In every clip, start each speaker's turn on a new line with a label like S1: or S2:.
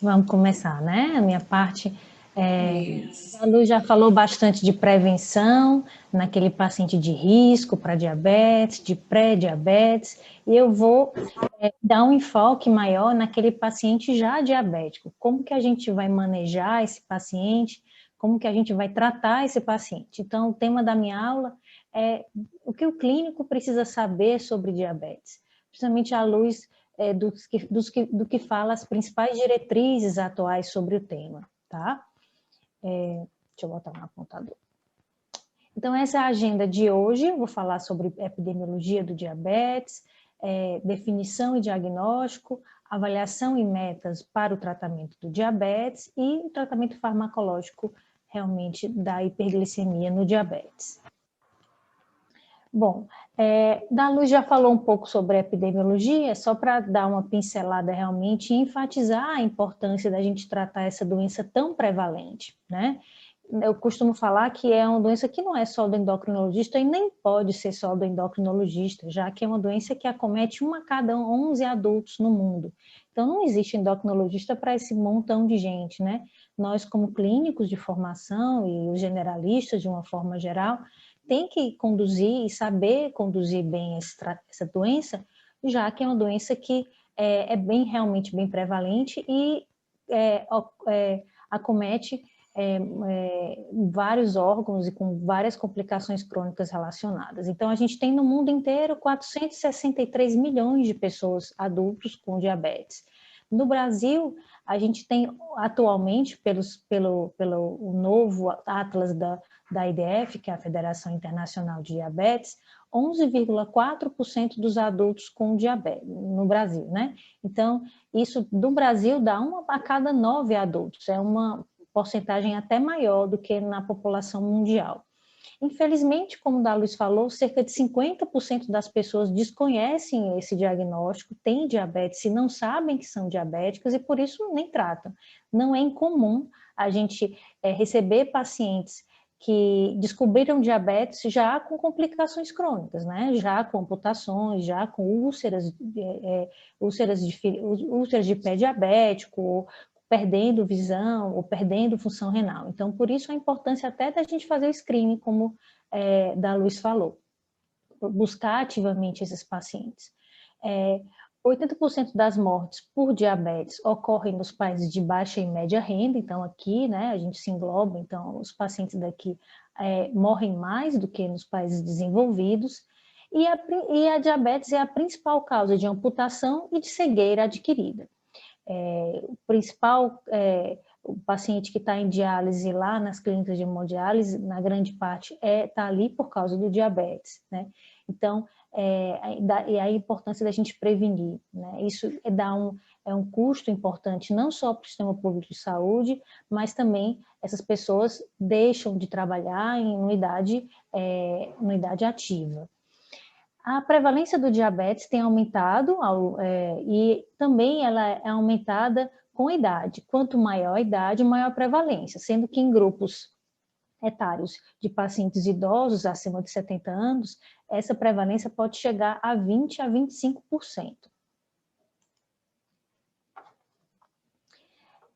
S1: Vamos começar, né? A minha parte,
S2: Isso.
S1: a Lu já falou bastante de prevenção, naquele paciente de risco para diabetes, de pré-diabetes, e eu vou dar um enfoque maior naquele paciente já diabético. Como que a gente vai manejar esse paciente, como que a gente vai tratar esse paciente. Então, o tema da minha aula é o que o clínico precisa saber sobre diabetes, principalmente à luz do que fala as principais diretrizes atuais sobre o tema, tá? Deixa eu botar um apontador. Então, essa é a agenda de hoje. Eu vou falar sobre epidemiologia do diabetes, definição e diagnóstico, avaliação e metas para o tratamento do diabetes e o tratamento farmacológico realmente da hiperglicemia no diabetes. Bom, da Luz já falou um pouco sobre a epidemiologia, só para dar uma pincelada realmente e enfatizar a importância da gente tratar essa doença tão prevalente, né? Eu costumo falar que é uma doença que não é só do endocrinologista e nem pode ser só do endocrinologista, já que é uma doença que acomete 1 a cada 11 adultos no mundo. Então, não existe endocrinologista para esse montão de gente, né? Nós, como clínicos de formação e os generalistas, de uma forma geral, tem que conduzir e saber conduzir bem essa doença, já que é uma doença que bem realmente bem prevalente e acomete vários órgãos e com várias complicações crônicas relacionadas. Então, a gente tem no mundo inteiro 463 milhões de pessoas adultos com diabetes. No Brasil, a gente tem atualmente, pelo novo Atlas da IDF, que é a Federação Internacional de Diabetes, 11,4% dos adultos com diabetes no Brasil, né? Então, isso do Brasil dá 1 a cada 9 adultos, é uma porcentagem até maior do que na população mundial. Infelizmente, como a Luz falou, cerca de 50% das pessoas desconhecem esse diagnóstico, têm diabetes e não sabem que são diabéticas e por isso nem tratam. Não é incomum a gente receber pacientes que descobriram diabetes já com complicações crônicas, né? Já com amputações, já com úlceras de pé diabético, perdendo visão ou perdendo função renal. Então, por isso a importância até da gente fazer o screening, como da Luz falou, buscar ativamente esses pacientes. 80% das mortes por diabetes ocorrem nos países de baixa e média renda, então aqui, né, a gente se engloba, então os pacientes daqui morrem mais do que nos países desenvolvidos, e a diabetes é a principal causa de amputação e de cegueira adquirida. O principal, o paciente que está em diálise lá nas clínicas de hemodiálise, na grande parte, está ali por causa do diabetes, né? Então, e a importância da gente prevenir, né? Isso é um custo importante, não só para o sistema público de saúde, mas também essas pessoas deixam de trabalhar em uma idade ativa. A prevalência do diabetes tem aumentado e também ela é aumentada com a idade. Quanto maior a idade, maior a prevalência, sendo que em grupos etários de pacientes idosos acima de 70 anos, essa prevalência pode chegar a 20 a 25%.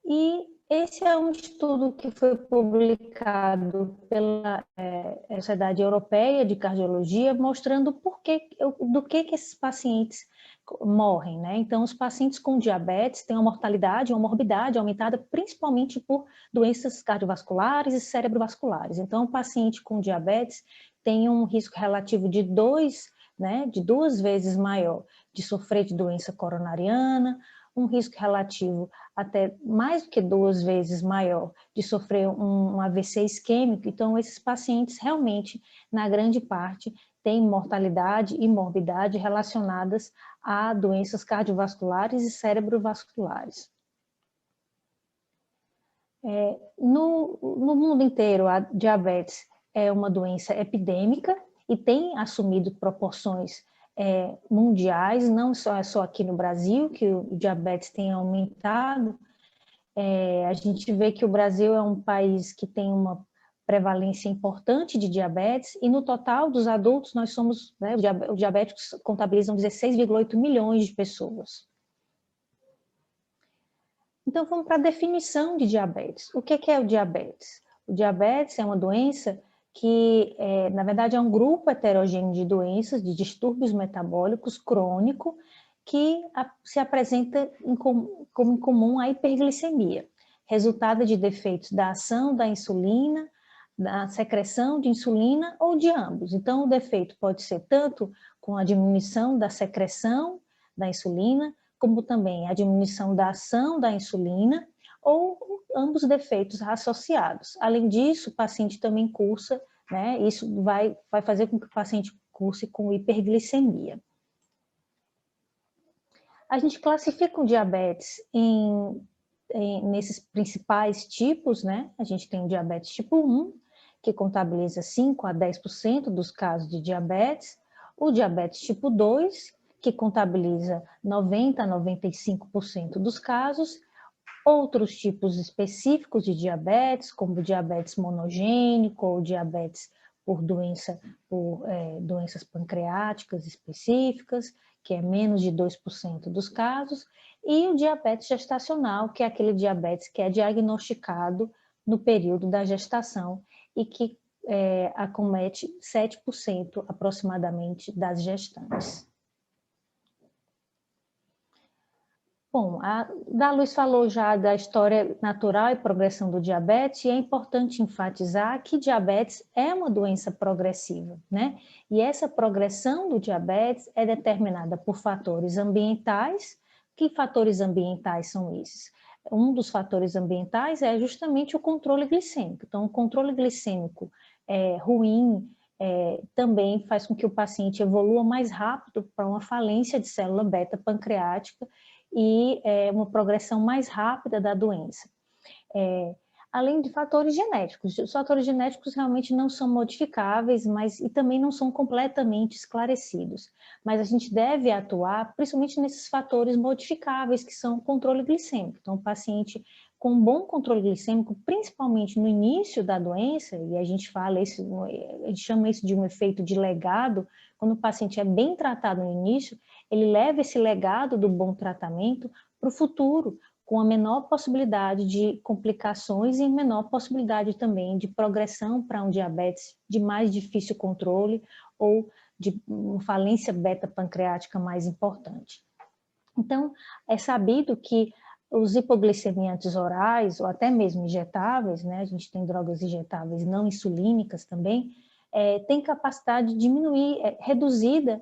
S1: E esse é um estudo que foi publicado pela Sociedade Europeia de Cardiologia, mostrando do que esses pacientes morrem, né? Então, os pacientes com diabetes têm uma mortalidade, uma morbidade aumentada principalmente por doenças cardiovasculares e cerebrovasculares. Então, o paciente com diabetes tem um risco relativo de duas vezes maior de sofrer de doença coronariana, um risco relativo até mais do que 2 vezes maior de sofrer um AVC isquêmico. Então, esses pacientes realmente, na grande parte, têm mortalidade e morbidade relacionadas a doenças cardiovasculares e cerebrovasculares. No mundo inteiro, a diabetes é uma doença epidêmica e tem assumido proporções mundiais, não só aqui no Brasil, que o diabetes tem aumentado. A gente vê que o Brasil é um país que tem uma prevalência importante de diabetes, e no total dos adultos nós somos, né, os diabéticos contabilizam 16,8 milhões de pessoas. Então, vamos para a definição de diabetes. O que é o diabetes? O diabetes é uma doença que, na verdade, é um grupo heterogêneo de doenças, de distúrbios metabólicos crônico, que se apresenta como em comum a hiperglicemia, resultado de defeitos da ação da insulina, da secreção de insulina ou de ambos. Então, o defeito pode ser tanto com a diminuição da secreção da insulina, como também a diminuição da ação da insulina, ou ambos defeitos associados. Além disso, o paciente também cursa, né? Isso vai fazer com que o paciente curse com hiperglicemia. A gente classifica o diabetes nesses principais tipos, né? A gente tem o diabetes tipo 1, que contabiliza 5 a 10% dos casos de diabetes, o diabetes tipo 2, que contabiliza 90 a 95% dos casos, outros tipos específicos de diabetes, como diabetes monogênico ou diabetes por doenças pancreáticas específicas, que é menos de 2% dos casos, e o diabetes gestacional, que é aquele diabetes que é diagnosticado no período da gestação e que acomete 7% aproximadamente das gestantes. Bom, a Luz falou já da história natural e progressão do diabetes, e é importante enfatizar que diabetes é uma doença progressiva, né? E essa progressão do diabetes é determinada por fatores ambientais. Que fatores ambientais são esses? Um dos fatores ambientais é justamente o controle glicêmico. Então, o controle glicêmico ruim também faz com que o paciente evolua mais rápido para uma falência de célula beta pancreática e uma progressão mais rápida da doença. Além de fatores genéticos. Os fatores genéticos realmente não são modificáveis, e também não são completamente esclarecidos. Mas a gente deve atuar principalmente nesses fatores modificáveis, que são o controle glicêmico. Então, o paciente com um bom controle glicêmico, principalmente no início da doença, e a gente chama isso de um efeito de legado, quando o paciente é bem tratado no início, ele leva esse legado do bom tratamento para o futuro, com a menor possibilidade de complicações e menor possibilidade também de progressão para um diabetes de mais difícil controle ou de uma falência beta-pancreática mais importante. Então, é sabido que os hipoglicemiantes orais, ou até mesmo injetáveis, né, a gente tem drogas injetáveis não insulínicas também, tem capacidade de diminuir, reduzida,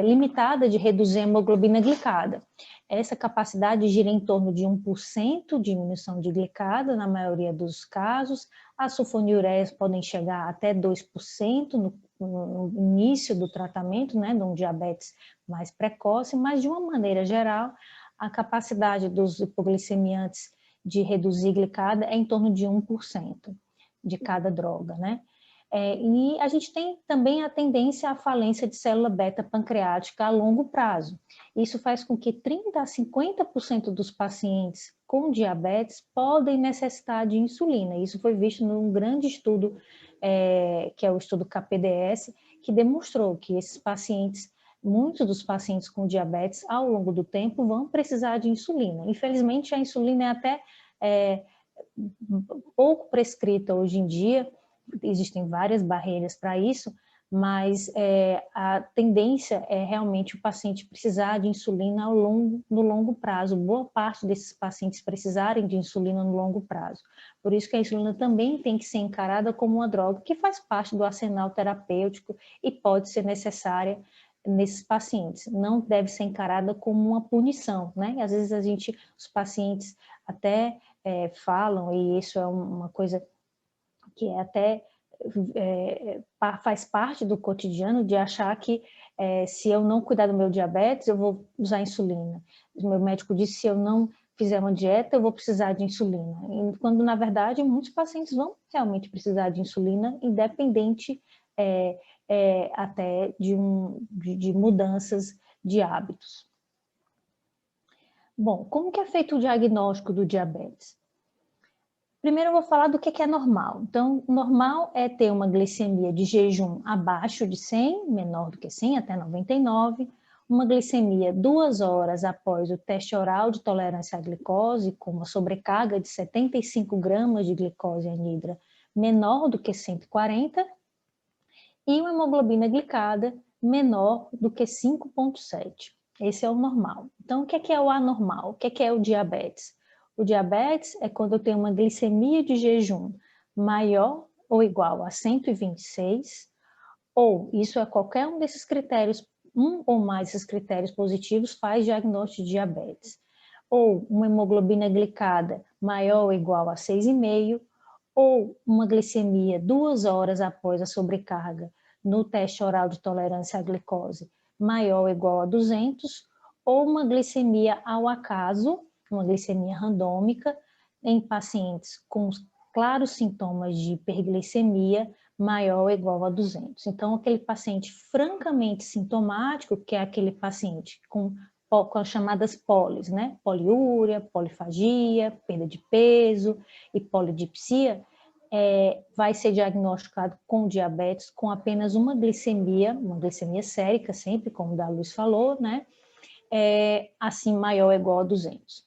S1: limitada de reduzir a hemoglobina glicada. Essa capacidade gira em torno de 1% de diminuição de glicada, na maioria dos casos. As sulfonilureias podem chegar até 2% no início do tratamento, né, de um diabetes mais precoce, mas de uma maneira geral, a capacidade dos hipoglicemiantes de reduzir glicada é em torno de 1% de cada droga, né? E a gente tem também a tendência à falência de célula beta pancreática a longo prazo. Isso faz com que 30 a 50% dos pacientes com diabetes podem necessitar de insulina. Isso foi visto num grande estudo, que é o estudo KPDS, que demonstrou que esses pacientes, muitos dos pacientes com diabetes, ao longo do tempo, vão precisar de insulina. Infelizmente, a insulina é até pouco prescrita hoje em dia. Existem várias barreiras para isso, mas a tendência é realmente o paciente precisar de insulina no longo prazo. Boa parte desses pacientes precisarem de insulina no longo prazo. Por isso que a insulina também tem que ser encarada como uma droga que faz parte do arsenal terapêutico e pode ser necessária nesses pacientes. Não deve ser encarada como uma punição, né? E às vezes os pacientes até falam, e isso é uma coisa que até faz parte do cotidiano, de achar que se eu não cuidar do meu diabetes, eu vou usar insulina. O meu médico disse que se eu não fizer uma dieta, eu vou precisar de insulina. Quando, na verdade, muitos pacientes vão realmente precisar de insulina, independente até de mudanças de hábitos. Bom, como que é feito o diagnóstico do diabetes? Primeiro eu vou falar do que é normal. Então, normal é ter uma glicemia de jejum abaixo de 100, menor do que 100, até 99, uma glicemia 2 horas após o teste oral de tolerância à glicose, com uma sobrecarga de 75 gramas de glicose anidra menor do que 140, e uma hemoglobina glicada menor do que 5,7. Esse é o normal. Então, o que é o anormal? O que é o diabetes? O diabetes é quando eu tenho uma glicemia de jejum maior ou igual a 126, ou isso é qualquer um desses critérios, um ou mais desses critérios positivos faz diagnóstico de diabetes. Ou uma hemoglobina glicada maior ou igual a 6,5, ou uma glicemia 2 horas após a sobrecarga no teste oral de tolerância à glicose maior ou igual a 200, ou uma glicemia ao acaso, uma glicemia randômica, em pacientes com claros sintomas de hiperglicemia maior ou igual a 200. Então, aquele paciente francamente sintomático, que é aquele paciente com as chamadas polis, né? Poliúria, polifagia, perda de peso e polidipsia, vai ser diagnosticado com diabetes com apenas uma glicemia sérica, sempre, como o da Luz falou, né? Assim, maior ou igual a 200.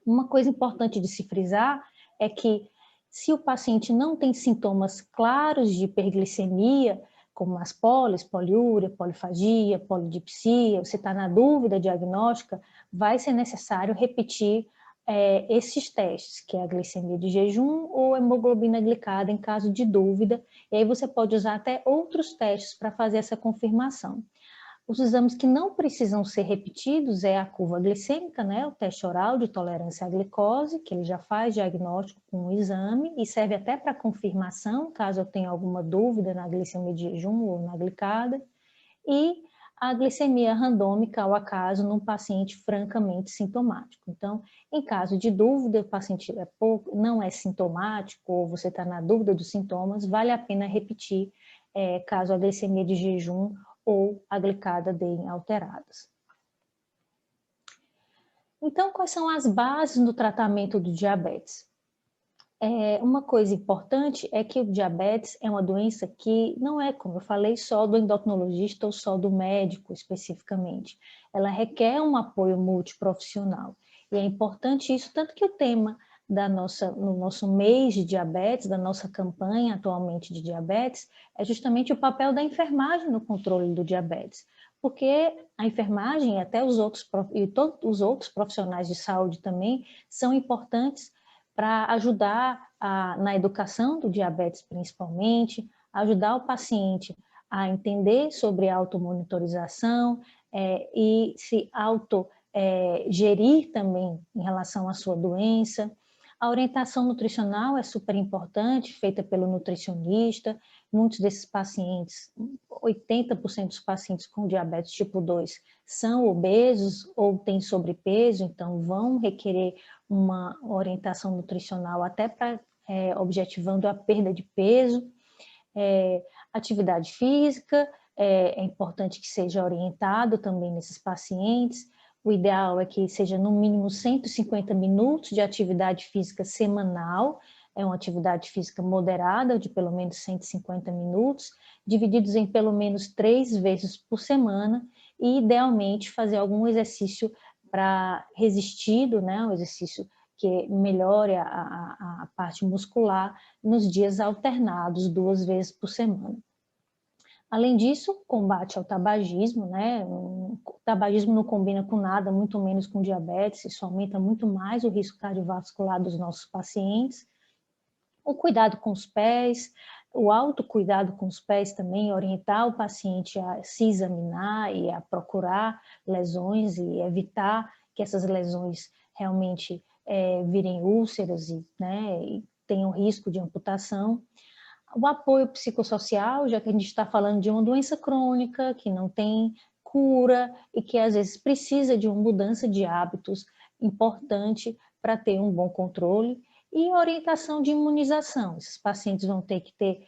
S1: Uma coisa importante de se frisar é que se o paciente não tem sintomas claros de hiperglicemia, como as polis, poliúria, polifagia, polidipsia, você está na dúvida diagnóstica, vai ser necessário repetir esses testes, que é a glicemia de jejum ou hemoglobina glicada em caso de dúvida, e aí você pode usar até outros testes para fazer essa confirmação. Os exames que não precisam ser repetidos é a curva glicêmica, né, o teste oral de tolerância à glicose, que ele já faz diagnóstico com o exame e serve até para confirmação, caso eu tenha alguma dúvida na glicemia de jejum ou na glicada, e a glicemia randômica ao acaso num paciente francamente sintomático. Então, em caso de dúvida, o paciente não é sintomático ou você está na dúvida dos sintomas, vale a pena repetir caso a glicemia de jejum ou a glicada deem alteradas. Então, quais são as bases do tratamento do diabetes? Uma coisa importante é que o diabetes é uma doença que não é, como eu falei, só do endocrinologista ou só do médico especificamente. Ela requer um apoio multiprofissional. E é importante isso, tanto que o tema no nosso mês de diabetes, da nossa campanha atualmente de diabetes, é justamente o papel da enfermagem no controle do diabetes. Porque a enfermagem e até todos os outros profissionais de saúde também são importantes para ajudar na educação do diabetes principalmente, ajudar o paciente a entender sobre a automonitorização e se autogerir também em relação à sua doença. A orientação nutricional é super importante, feita pelo nutricionista. Muitos desses pacientes, 80% dos pacientes com diabetes tipo 2 são obesos ou têm sobrepeso, então vão requerer uma orientação nutricional até para objetivando a perda de peso. Atividade física, é importante que seja orientado também nesses pacientes. O ideal é que seja no mínimo 150 minutos de atividade física semanal, é uma atividade física moderada, de pelo menos 150 minutos, divididos em pelo menos 3 vezes por semana, e idealmente fazer algum exercício para resistido, né, um exercício que melhore a parte muscular nos dias alternados, 2 vezes por semana. Além disso, combate ao tabagismo, né? O tabagismo não combina com nada, muito menos com diabetes, isso aumenta muito mais o risco cardiovascular dos nossos pacientes. O cuidado com os pés, o autocuidado com os pés também, orientar o paciente a se examinar e a procurar lesões e evitar que essas lesões realmente virem úlceras e tenham risco de amputação. O apoio psicossocial, já que a gente está falando de uma doença crônica que não tem cura e que às vezes precisa de uma mudança de hábitos importante para ter um bom controle, e orientação de imunização. Esses pacientes vão ter que ter,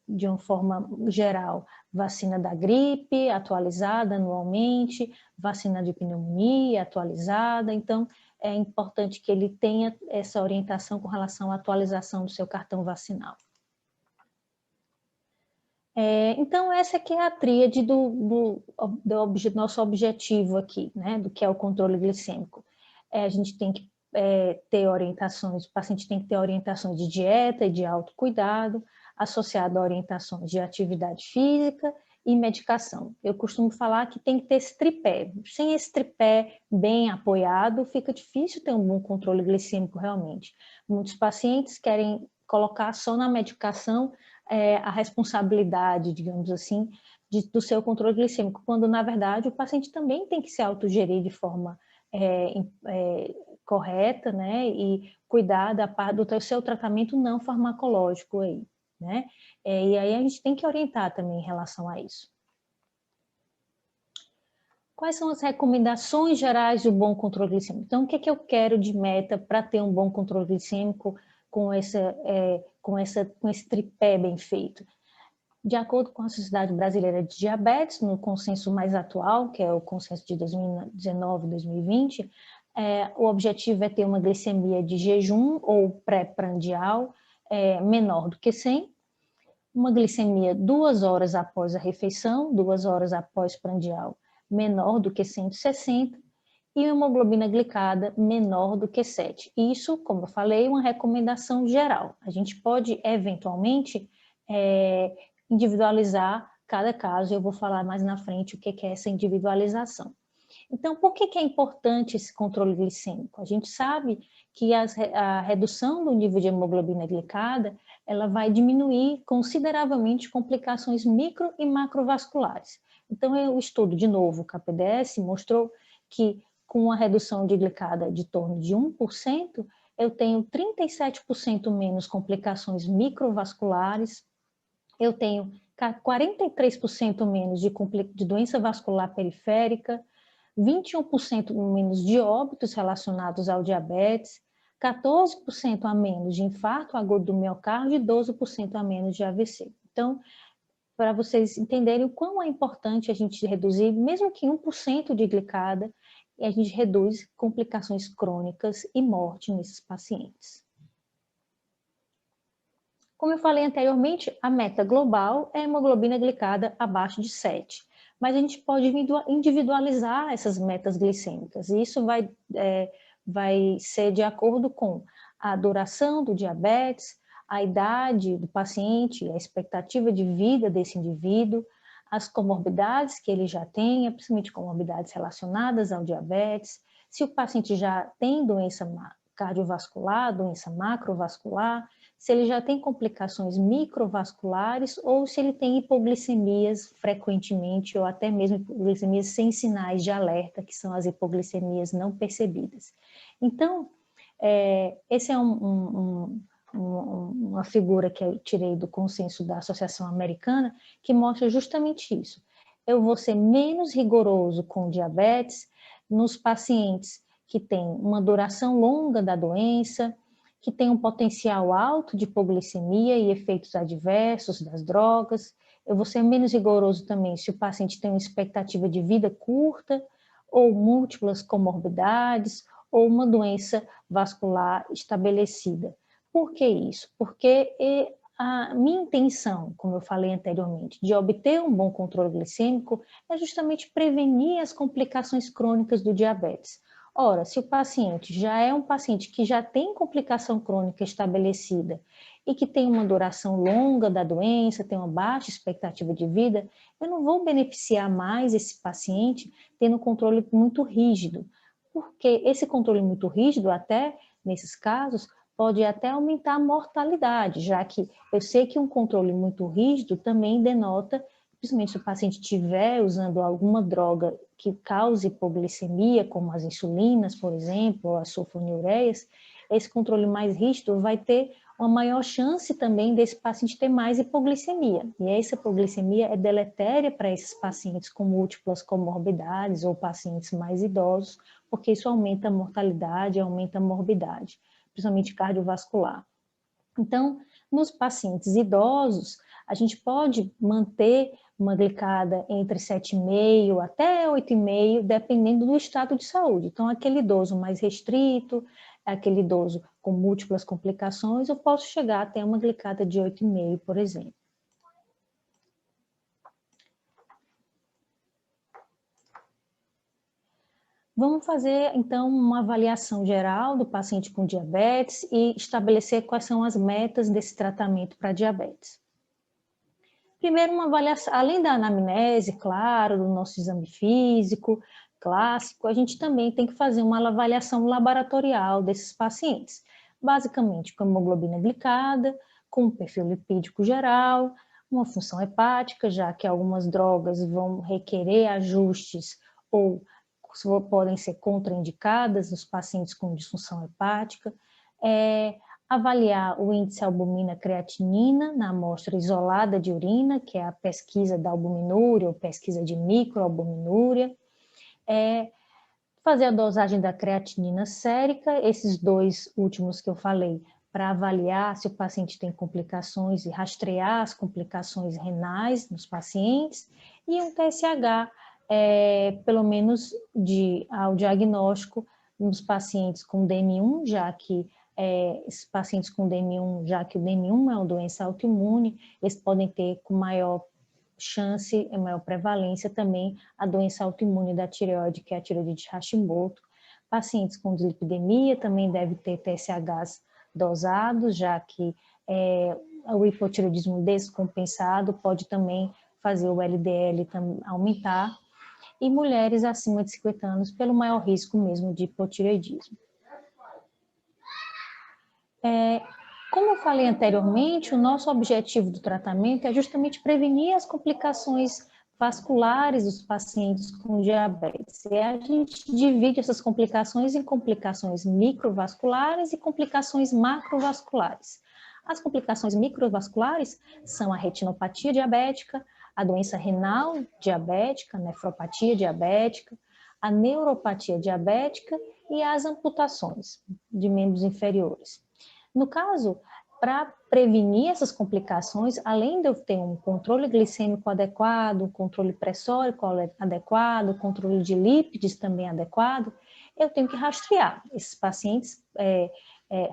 S1: de uma forma geral, vacina da gripe atualizada anualmente, vacina de pneumonia atualizada, então é importante que ele tenha essa orientação com relação à atualização do seu cartão vacinal. Então, essa aqui é a tríade do nosso objetivo aqui, né, do que é o controle glicêmico. A gente tem que ter orientações, o paciente tem que ter orientações de dieta e de autocuidado, associado a orientações de atividade física e medicação. Eu costumo falar que tem que ter esse tripé. Sem esse tripé bem apoiado, fica difícil ter um bom controle glicêmico realmente. Muitos pacientes querem colocar só na medicação a responsabilidade, digamos assim, do seu controle glicêmico, quando, na verdade, o paciente também tem que se autogerir de forma correta, né, e cuidar do seu tratamento não farmacológico aí, né, e aí a gente tem que orientar também em relação a isso. Quais são as recomendações gerais do bom controle glicêmico? Então, o que é que eu quero de meta para ter um bom controle glicêmico com esse tripé bem feito? De acordo com a Sociedade Brasileira de Diabetes, no consenso mais atual, que é o consenso de 2019 e 2020, o objetivo é ter uma glicemia de jejum ou pré-prandial menor do que 100, uma glicemia 2 horas após a refeição, 2 horas após prandial, menor do que 160, e uma hemoglobina glicada menor do que 7. Isso, como eu falei, é uma recomendação geral. A gente pode, eventualmente, individualizar cada caso, eu vou falar mais na frente o que é essa individualização. Então, por que é importante esse controle glicêmico? A gente sabe que a redução do nível de hemoglobina glicada, ela vai diminuir consideravelmente complicações micro e macrovasculares. Então, o estudo, de novo, o KPDS, mostrou que com uma redução de glicada de torno de 1%, eu tenho 37% menos complicações microvasculares, eu tenho 43% menos de doença vascular periférica, 21% menos de óbitos relacionados ao diabetes, 14% a menos de infarto agudo do miocárdio e 12% a menos de AVC. Então, para vocês entenderem o quão é importante a gente reduzir, mesmo que 1% de glicada, e a gente reduz complicações crônicas e morte nesses pacientes. Como eu falei anteriormente, a meta global é a hemoglobina glicada abaixo de 7. Mas a gente pode individualizar essas metas glicêmicas. E isso vai ser de acordo com a duração do diabetes, a idade do paciente, a expectativa de vida desse indivíduo, as comorbidades que ele já tenha, principalmente comorbidades relacionadas ao diabetes, se o paciente já tem doença cardiovascular, doença macrovascular, se ele já tem complicações microvasculares ou se ele tem hipoglicemias frequentemente ou até mesmo hipoglicemias sem sinais de alerta, que são as hipoglicemias não percebidas. Então, esse é uma figura que eu tirei do consenso da Associação Americana, que mostra justamente isso. Eu vou ser menos rigoroso com diabetes nos pacientes que têm uma duração longa da doença, que tem um potencial alto de hipoglicemia e efeitos adversos das drogas. Eu vou ser menos rigoroso também se o paciente tem uma expectativa de vida curta, ou múltiplas comorbidades, ou uma doença vascular estabelecida. Por que isso? Porque a minha intenção, como eu falei anteriormente, de obter um bom controle glicêmico é justamente prevenir as complicações crônicas do diabetes. Ora, se o paciente já é um paciente que já tem complicação crônica estabelecida e que tem uma duração longa da doença, tem uma baixa expectativa de vida, eu não vou beneficiar mais esse paciente tendo um controle muito rígido, porque esse controle muito rígido, até nesses casos, pode até aumentar a mortalidade, já que eu sei que um controle muito rígido também denota, principalmente se o paciente estiver usando alguma droga que cause hipoglicemia, como as insulinas, por exemplo, ou as sulfonilureias, esse controle mais rígido vai ter uma maior chance também desse paciente ter mais hipoglicemia. E essa hipoglicemia é deletéria para esses pacientes com múltiplas comorbidades ou pacientes mais idosos, porque isso aumenta a mortalidade, aumenta a morbidade, principalmente cardiovascular. Então, nos pacientes idosos, a gente pode manter uma glicada entre 7,5 até 8,5, dependendo do estado de saúde. Então, aquele idoso mais restrito, aquele idoso com múltiplas complicações, eu posso chegar até uma glicada de 8,5, por exemplo. Vamos fazer, então, uma avaliação geral do paciente com diabetes e estabelecer quais são as metas desse tratamento para diabetes. Primeiro, uma avaliação, além da anamnese, claro, do nosso exame físico, clássico, a gente também tem que fazer uma avaliação laboratorial desses pacientes, basicamente com hemoglobina glicada, com perfil lipídico geral, uma função hepática, já que algumas drogas vão requerer ajustes ou podem ser contraindicadas nos pacientes com disfunção hepática, avaliar o índice albumina-creatinina na amostra isolada de urina, que é a pesquisa da albuminúria ou pesquisa de microalbuminúria, fazer a dosagem da creatinina sérica, esses dois últimos que eu falei, para avaliar se o paciente tem complicações e rastrear as complicações renais nos pacientes, e um TSH, pelo menos ao diagnóstico nos pacientes com DM1, já que esses pacientes com DM1, já que o DM1 é uma doença autoimune, eles podem ter com maior chance, maior prevalência também a doença autoimune da tireoide, que é a tireoidite Hashimoto. Pacientes com dislipidemia também devem ter TSHs dosados, já que o hipotireoidismo descompensado pode também fazer o LDL aumentar, e mulheres acima de 50 anos pelo maior risco mesmo de hipotireoidismo. Como eu falei anteriormente, o nosso objetivo do tratamento é justamente prevenir as complicações vasculares dos pacientes com diabetes. E a gente divide essas complicações em complicações microvasculares e complicações macrovasculares. As complicações microvasculares são a retinopatia diabética, a doença renal diabética, nefropatia diabética, a neuropatia diabética e as amputações de membros inferiores. No caso, para prevenir essas complicações, além de eu ter um controle glicêmico adequado, um controle pressórico adequado, controle de lípides também adequado, eu tenho que rastrear esses pacientes,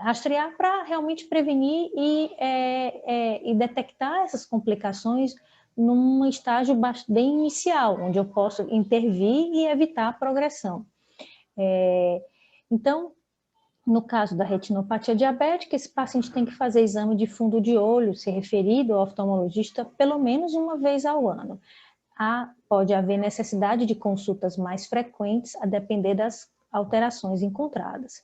S1: rastrear para realmente prevenir e detectar essas complicações num estágio bem inicial, onde eu posso intervir e evitar a progressão. Então, no caso da retinopatia diabética, esse paciente tem que fazer exame de fundo de olho, ser referido ao oftalmologista pelo menos uma vez ao ano. Pode haver necessidade de consultas mais frequentes, a depender das alterações encontradas.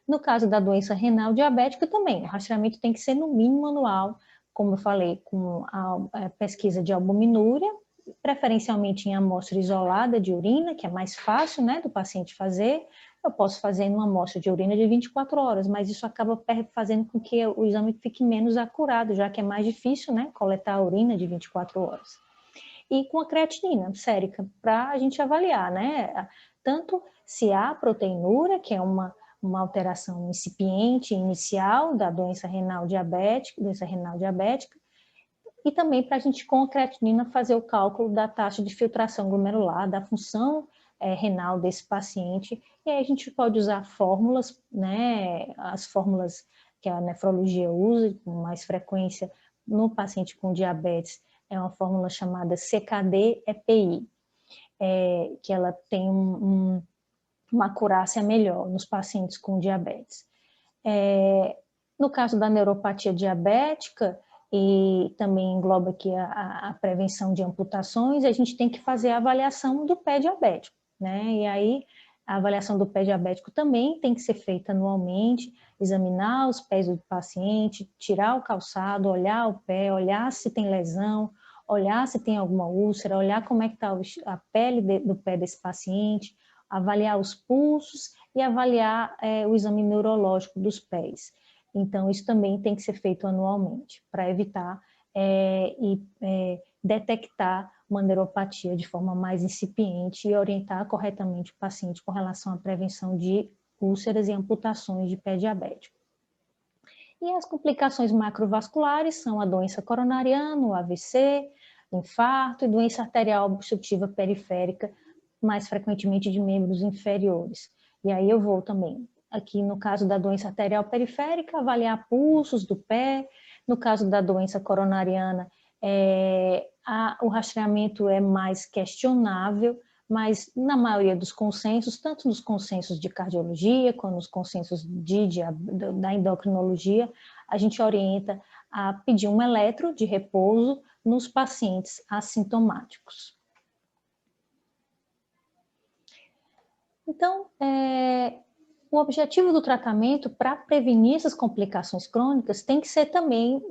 S1: No caso da doença renal diabética também, o rastreamento tem que ser no mínimo anual, como eu falei, com a pesquisa de albuminúria, preferencialmente em amostra isolada de urina, que é mais fácil, né, do paciente fazer. Eu posso fazer numa amostra de urina de 24 horas, mas isso acaba fazendo com que o exame fique menos acurado, já que é mais difícil, né, coletar a urina de 24 horas. E com a creatinina sérica, para a gente avaliar, né, tanto se há proteinúria, que é uma alteração incipiente, inicial da doença renal diabética, e também para a gente, com a creatinina, fazer o cálculo da taxa de filtração glomerular, da função renal desse paciente, e aí a gente pode usar fórmulas, né, as fórmulas que a nefrologia usa com mais frequência no paciente com diabetes, é uma fórmula chamada CKD-EPI, que ela tem uma acurácia melhor nos pacientes com diabetes. No caso da neuropatia diabética, e também engloba aqui a prevenção de amputações, a gente tem que fazer a avaliação do pé diabético, né? E aí, a avaliação do pé diabético também tem que ser feita anualmente, examinar os pés do paciente, tirar o calçado, olhar o pé, olhar se tem lesão, olhar se tem alguma úlcera, olhar como é que está a pele do pé desse paciente, avaliar os pulsos e avaliar o exame neurológico dos pés. Então, isso também tem que ser feito anualmente, para evitar e detectar uma neuropatia de forma mais incipiente e orientar corretamente o paciente com relação à prevenção de úlceras e amputações de pé diabético. E as complicações macrovasculares são a doença coronariana, o AVC, o infarto e doença arterial obstrutiva periférica, mais frequentemente de membros inferiores. E aí eu vou também, aqui no caso da doença arterial periférica, avaliar pulsos do pé. No caso da doença coronariana, o rastreamento é mais questionável, mas na maioria dos consensos, tanto nos consensos de cardiologia, quanto nos consensos da endocrinologia, a gente orienta a pedir um eletro de repouso nos pacientes assintomáticos. Então, o objetivo do tratamento para prevenir essas complicações crônicas tem que ser também,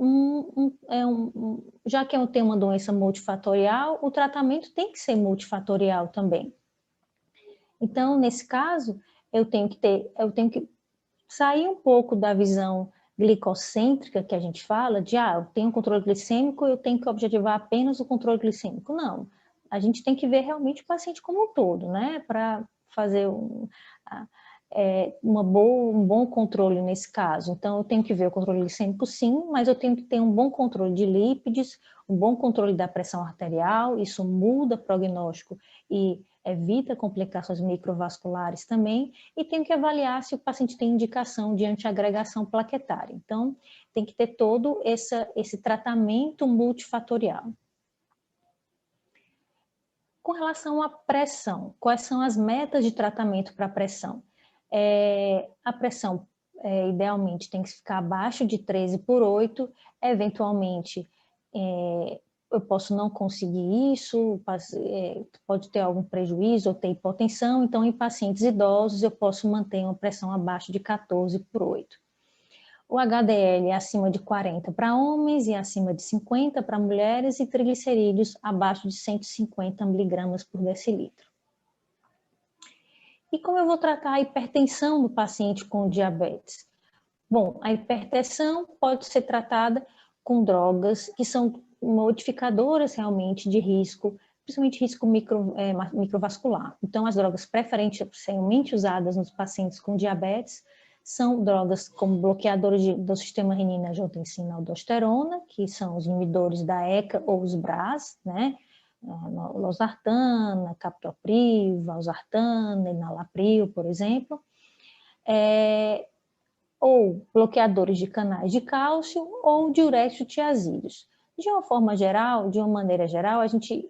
S1: já que eu tenho uma doença multifatorial, o tratamento tem que ser multifatorial também. Então, nesse caso, eu tenho que sair um pouco da visão glicocêntrica que a gente fala, de eu tenho controle glicêmico, eu tenho que objetivar apenas o controle glicêmico. Não, a gente tem que ver realmente o paciente como um todo, né, para fazer um bom controle nesse caso. Então, eu tenho que ver o controle glicêmico sim, mas eu tenho que ter um bom controle de lípides, um bom controle da pressão arterial, isso muda o prognóstico e evita complicações microvasculares também, e tenho que avaliar se o paciente tem indicação de antiagregação plaquetária. Então, tem que ter todo esse tratamento multifatorial. Com relação à pressão, quais são as metas de tratamento para a pressão? A pressão, idealmente, tem que ficar abaixo de 13/8, eventualmente, eu posso não conseguir isso, pode ter algum prejuízo ou ter hipotensão, então em pacientes idosos eu posso manter uma pressão abaixo de 14/8. O HDL é acima de 40 para homens e acima de 50 para mulheres e triglicerídeos abaixo de 150 miligramas por decilitro. E como eu vou tratar a hipertensão do paciente com diabetes? Bom, a hipertensão pode ser tratada com drogas que são modificadoras realmente de risco, principalmente risco microvascular. Então, as drogas preferencialmente usadas nos pacientes com diabetes são drogas como bloqueadores do sistema renina-angiotensina-aldosterona, que são os inibidores da ECA ou os BRAS, né? Losartana, captopril, valsartana, enalapril, por exemplo. Ou bloqueadores de canais de cálcio ou diuréticos tiazídeos. De uma maneira geral, a gente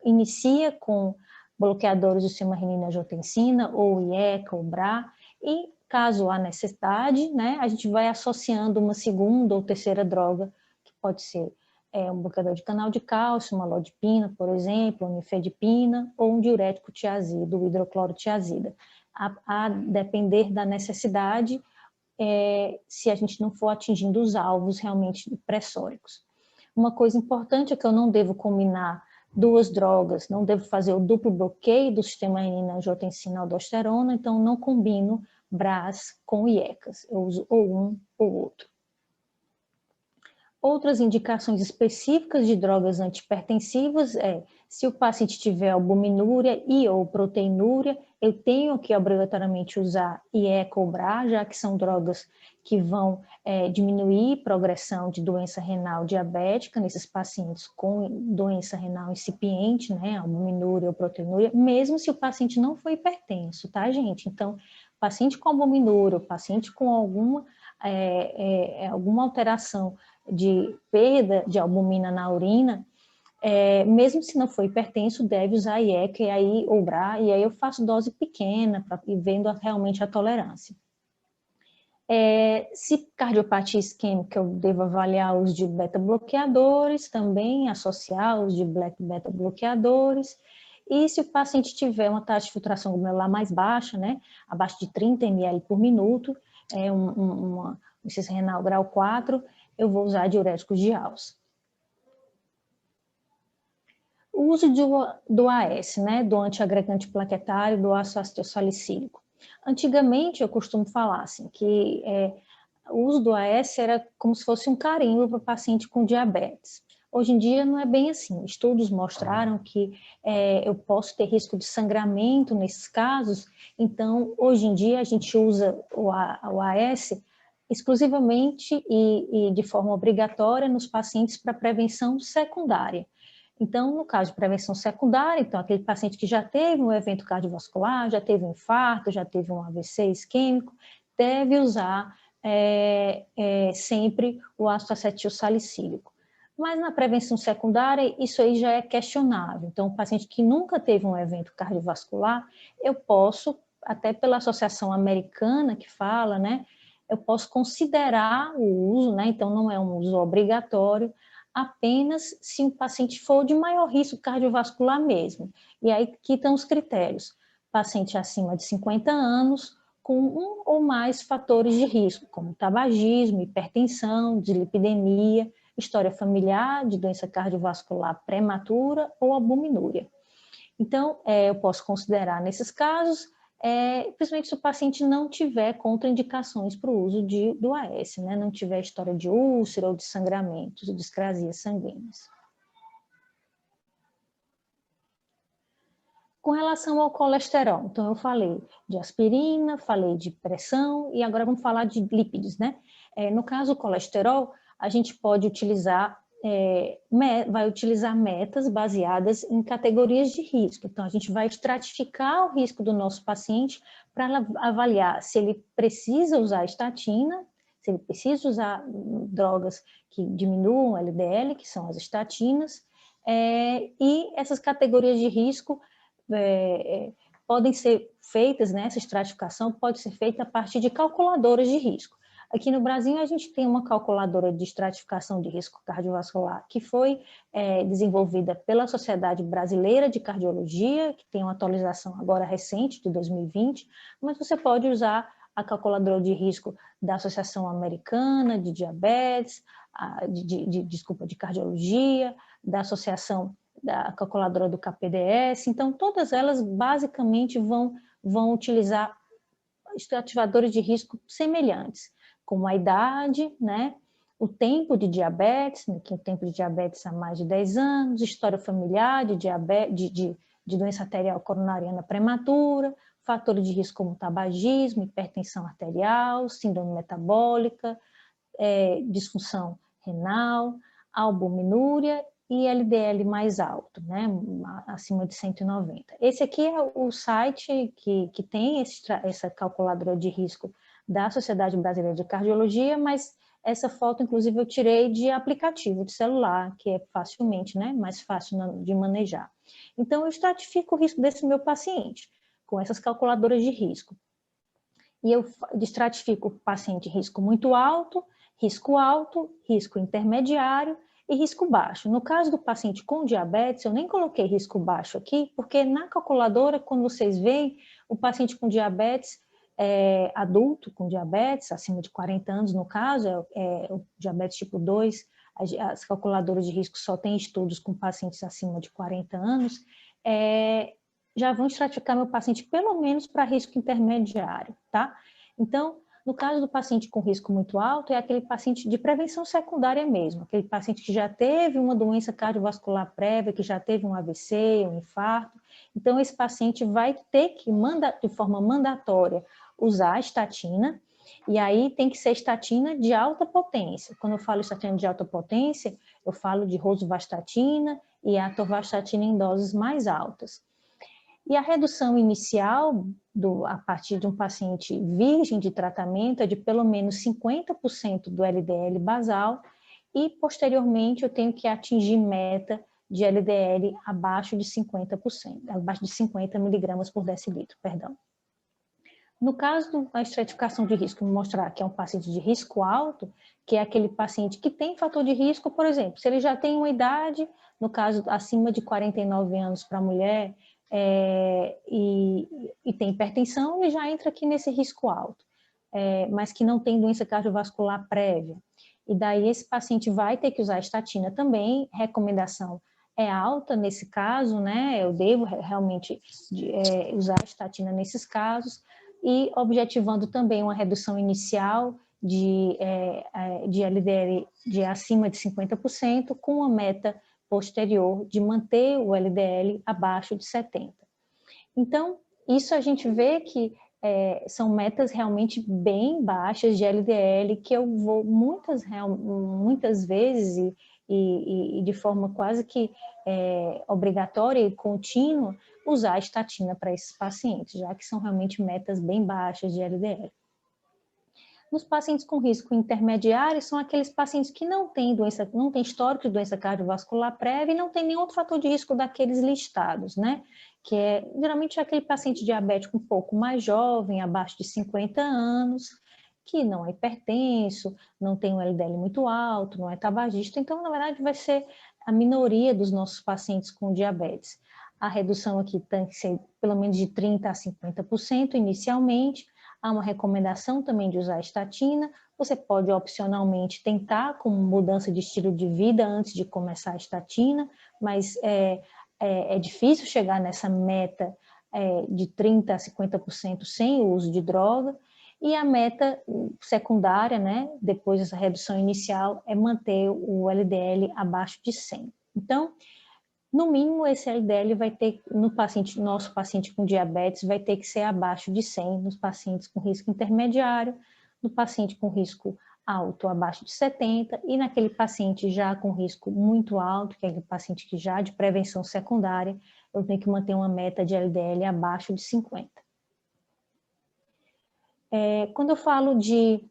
S1: inicia com bloqueadores do sistema renina-angiotensina, ou IECA, ou BRA, e caso há necessidade, né, a gente vai associando uma segunda ou terceira droga, que pode ser um bloqueador de canal de cálcio, uma lodipina, por exemplo, uma nifedipina, ou um diurético tiazida, o hidroclorotiazida. A depender da necessidade, se a gente não for atingindo os alvos realmente pressóricos. Uma coisa importante é que eu não devo combinar duas drogas, não devo fazer o duplo bloqueio do sistema renina-angiotensina-aldosterona, então não combino BRAS com IECAS, eu uso ou um ou outro. Outras indicações específicas de drogas antihipertensivas se o paciente tiver albuminúria e ou proteinúria, eu tenho que obrigatoriamente usar IECA ou BRA, já que são drogas que vão diminuir progressão de doença renal diabética nesses pacientes com doença renal incipiente, né, albuminúria ou proteinúria, mesmo se o paciente não for hipertenso, tá, gente? Então, paciente com albuminúria, paciente com alguma alteração de perda de albumina na urina, mesmo se não for hipertenso, deve usar IECA ou BRA, e aí eu faço dose pequena para ir vendo realmente a tolerância. Se cardiopatia isquêmica, eu devo avaliar os de beta-bloqueadores também, associar os de beta-bloqueadores, e se o paciente tiver uma taxa de filtração glomerular mais baixa, né, abaixo de 30 ml por minuto, uma insuficiência renal grau 4, eu vou usar diuréticos de Hals. O uso do AS, né, do antiagregante plaquetário, do ácido acetilsalicílico. Antigamente, eu costumo falar assim, que o uso do AS era como se fosse um carimbo para o paciente com diabetes. Hoje em dia não é bem assim. Estudos mostraram que eu posso ter risco de sangramento nesses casos, então hoje em dia a gente usa o AS exclusivamente e de forma obrigatória nos pacientes para prevenção secundária. Então, no caso de prevenção secundária, então aquele paciente que já teve um evento cardiovascular, já teve um infarto, já teve um AVC isquêmico, deve usar sempre o ácido acetilsalicílico. Mas na prevenção secundária, isso aí já é questionável. Então, o paciente que nunca teve um evento cardiovascular, eu posso, até pela Associação Americana que fala, né, eu posso considerar o uso, né, então não é um uso obrigatório, apenas se o paciente for de maior risco cardiovascular mesmo. E aí aqui estão os critérios. Paciente acima de 50 anos, com um ou mais fatores de risco, como tabagismo, hipertensão, dislipidemia, história familiar de doença cardiovascular prematura ou albuminúria. Então, eu posso considerar nesses casos, principalmente se o paciente não tiver contraindicações para o uso do AS, né? Não tiver história de úlcera ou de sangramentos, ou discrasias sanguíneas. Com relação ao colesterol, então eu falei de aspirina, falei de pressão e agora vamos falar de lípidos, né? No caso do colesterol, a gente pode utilizar, vai utilizar metas baseadas em categorias de risco. Então, a gente vai estratificar o risco do nosso paciente para avaliar se ele precisa usar estatina, se ele precisa usar drogas que diminuam o LDL, que são as estatinas, e essas categorias de risco podem ser feitas, né, essa estratificação pode ser feita a partir de calculadoras de risco. Aqui no Brasil, a gente tem uma calculadora de estratificação de risco cardiovascular que foi desenvolvida pela Sociedade Brasileira de Cardiologia, que tem uma atualização agora recente, de 2020, mas você pode usar a calculadora de risco da Associação Americana de Diabetes, de Cardiologia, da Associação da calculadora do KPDS, então todas elas basicamente vão utilizar estrativadores de risco semelhantes, como a idade, né, o tempo de diabetes, que o tempo de diabetes há mais de 10 anos, história familiar de doença arterial coronariana prematura, fatores de risco como tabagismo, hipertensão arterial, síndrome metabólica, disfunção renal, albuminúria e LDL mais alto, né, acima de 190. Esse aqui é o site que tem essa calculadora de risco da Sociedade Brasileira de Cardiologia, mas essa foto, inclusive, eu tirei de aplicativo de celular, que é facilmente, né, mais fácil de manejar. Então, eu estratifico o risco desse meu paciente com essas calculadoras de risco. E eu estratifico o paciente risco muito alto, risco intermediário e risco baixo. No caso do paciente com diabetes, eu nem coloquei risco baixo aqui, porque na calculadora, quando vocês veem, o paciente com diabetes, adulto com diabetes, acima de 40 anos no caso, o diabetes tipo 2, as calculadoras de risco só têm estudos com pacientes acima de 40 anos, já vão estratificar meu paciente pelo menos para risco intermediário, tá? Então, no caso do paciente com risco muito alto, é aquele paciente de prevenção secundária mesmo, aquele paciente que já teve uma doença cardiovascular prévia, que já teve um AVC, um infarto. Então, esse paciente vai ter que, de forma mandatória, usar a estatina, e aí tem que ser estatina de alta potência. Quando eu falo estatina de alta potência, eu falo de rosuvastatina e atorvastatina em doses mais altas. E a redução inicial, a partir de um paciente virgem de tratamento, é de pelo menos 50% do LDL basal, e posteriormente eu tenho que atingir meta de LDL abaixo de 50%, abaixo de 50 miligramas por decilitro, perdão. No caso da estratificação de risco, mostrar que é um paciente de risco alto, que é aquele paciente que tem fator de risco, por exemplo, se ele já tem uma idade, no caso acima de 49 anos para a mulher, e tem hipertensão, ele já entra aqui nesse risco alto, mas que não tem doença cardiovascular prévia. E daí esse paciente vai ter que usar estatina também, recomendação é alta nesse caso, né? Eu devo realmente usar a estatina nesses casos, e objetivando também uma redução inicial de LDL de acima de 50%, com uma meta posterior de manter o LDL abaixo de 70. Então, isso a gente vê que são metas realmente bem baixas de LDL, que eu vou muitas vezes e de forma quase que obrigatória e contínua, usar a estatina para esses pacientes, já que são realmente metas bem baixas de LDL. Nos pacientes com risco intermediário, são aqueles pacientes que não têm doença, não têm histórico de doença cardiovascular prévia e não tem nenhum outro fator de risco daqueles listados, né? Que é geralmente aquele paciente diabético um pouco mais jovem, abaixo de 50 anos, que não é hipertenso, não tem um LDL muito alto, não é tabagista. Então, na verdade, vai ser a minoria dos nossos pacientes com diabetes. A redução aqui tem que ser pelo menos de 30% a 50% inicialmente. Há uma recomendação também de usar estatina. Você pode opcionalmente tentar com mudança de estilo de vida antes de começar a estatina, mas é difícil chegar nessa meta de 30% a 50% sem o uso de droga. E a meta secundária, né, depois dessa redução inicial, é manter o LDL abaixo de 100. Então, no mínimo, esse LDL vai ter, nosso paciente com diabetes, vai ter que ser abaixo de 100, nos pacientes com risco intermediário, no paciente com risco alto, abaixo de 70, e naquele paciente já com risco muito alto, que é aquele paciente que já de prevenção secundária, eu tenho que manter uma meta de LDL abaixo de 50. Quando eu falo de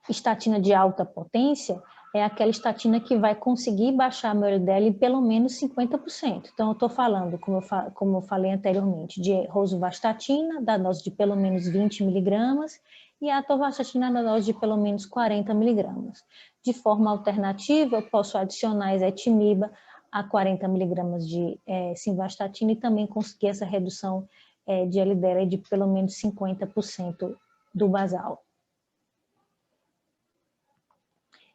S1: estatina de alta potência, é aquela estatina que vai conseguir baixar meu LDL em pelo menos 50%. Então, eu estou falando, como eu falei anteriormente, de rosuvastatina, da dose de pelo menos 20 miligramas, e a atorvastatina da dose de pelo menos 40 miligramas. De forma alternativa, eu posso adicionar ezetimiba a 40 miligramas de simvastatina e também conseguir essa redução de LDL de pelo menos 50% do basal.